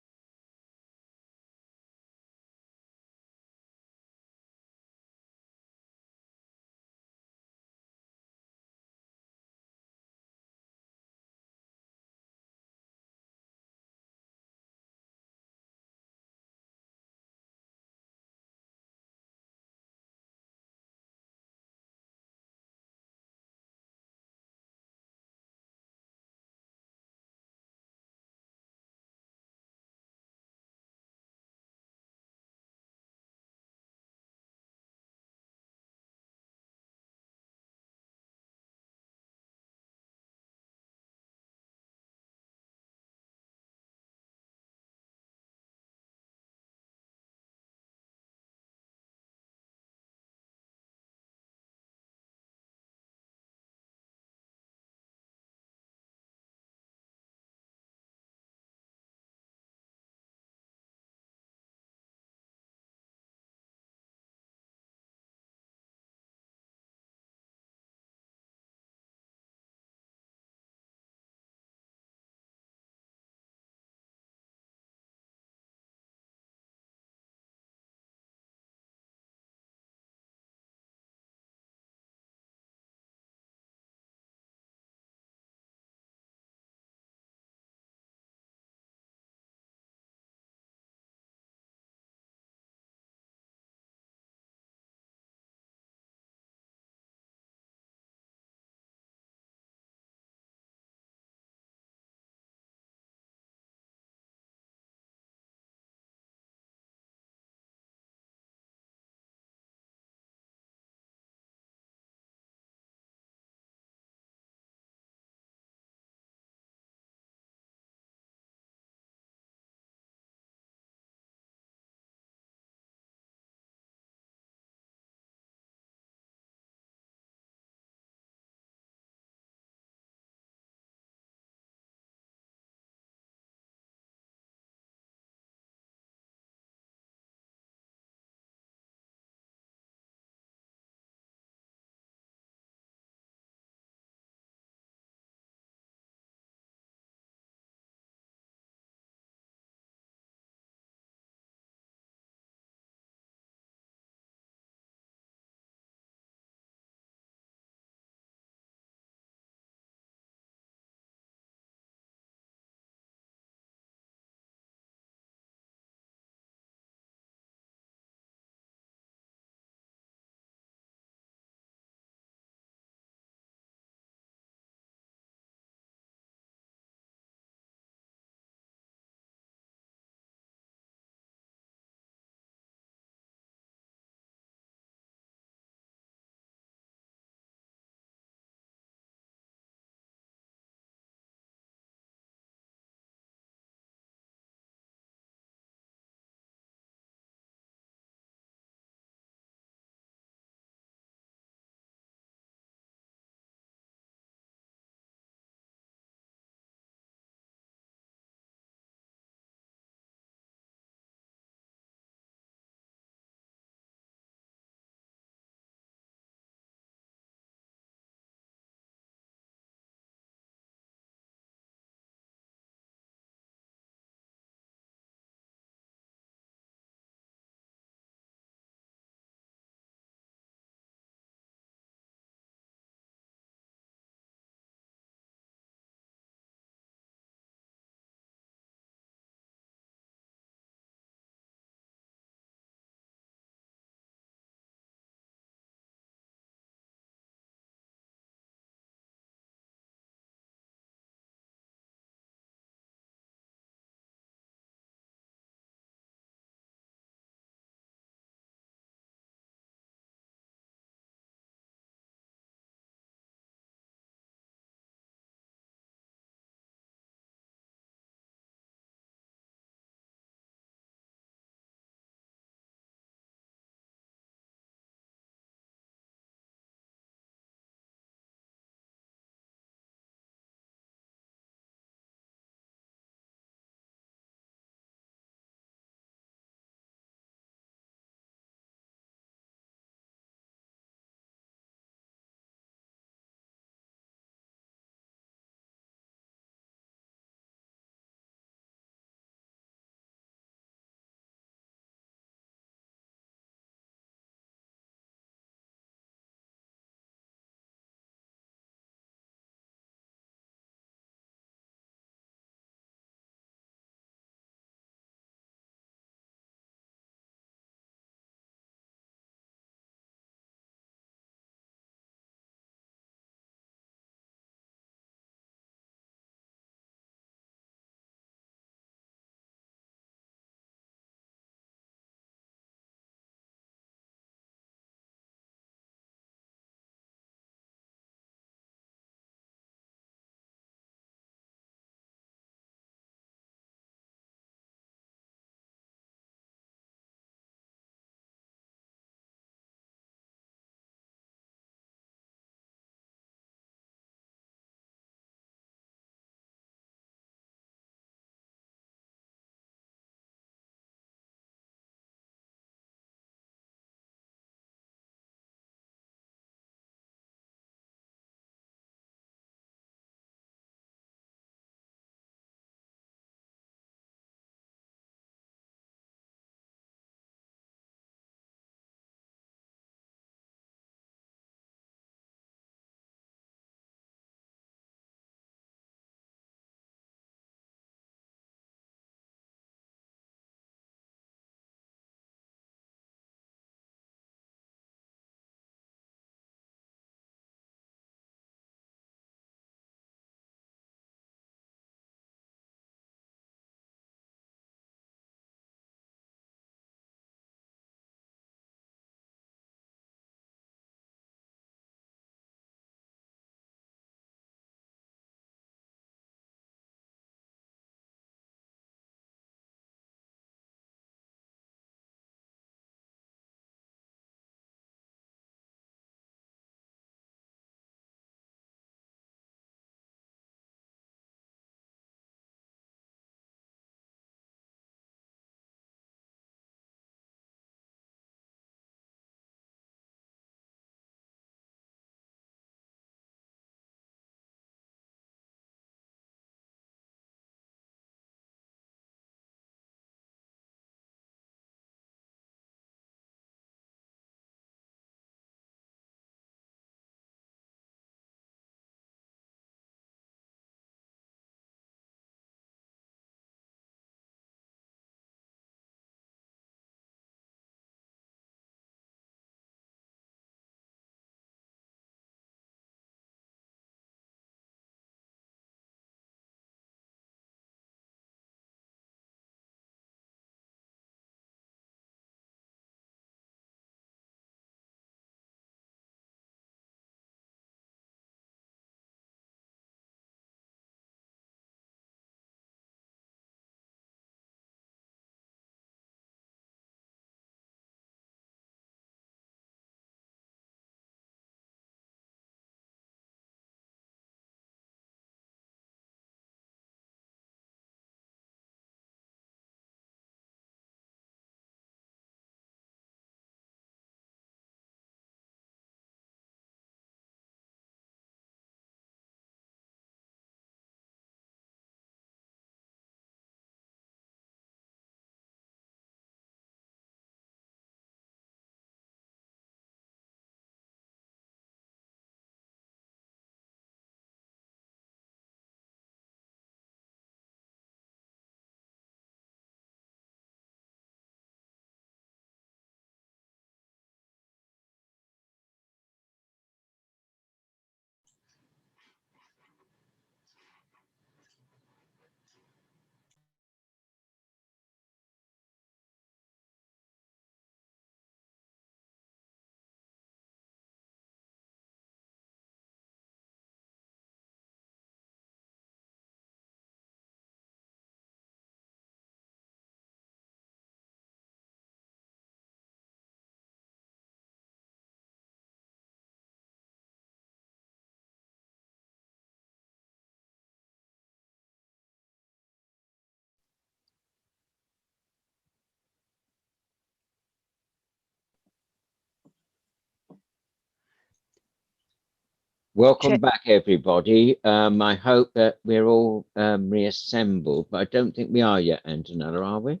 Welcome Chair- back, everybody. I hope that we're all reassembled, but I don't think we are yet, Antonella, are we?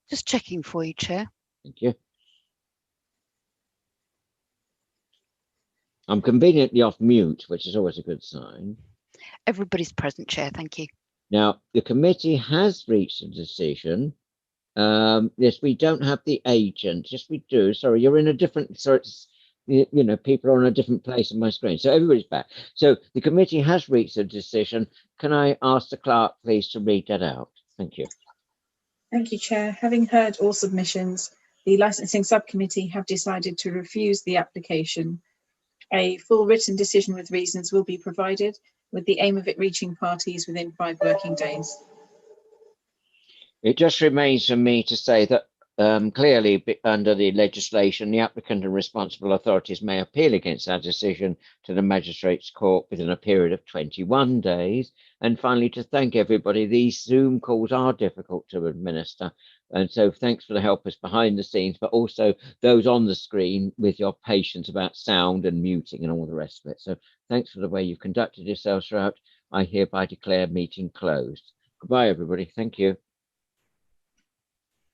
Just checking for you, Chair. Thank you. I'm conveniently off mute, which is always a good sign. Everybody's present, Chair. Thank you. Now, the committee has reached a decision. Yes, we don't have the agent. Yes, we do. Sorry, you're in a different, so it's, you know, people are on a different place on my screen. So everybody's back. So the committee has reached a decision. Can I ask the clerk, please, to read that out? Thank you. Thank you, Chair. Having heard all submissions, the licensing subcommittee have decided to refuse the application. A full written decision with reasons will be provided, with the aim of it reaching parties within 5 working days. It just remains for me to say that clearly under the legislation, the applicant and responsible authorities may appeal against our decision to the Magistrates' Court within a period of 21 days. And finally, to thank everybody. These Zoom calls are difficult to administer. And so thanks for the helpers behind the scenes, but also those on the screen with your patience about sound and muting and all the rest of it. So thanks for the way you've conducted yourselves throughout. I hereby declare meeting closed. Goodbye, everybody. Thank you.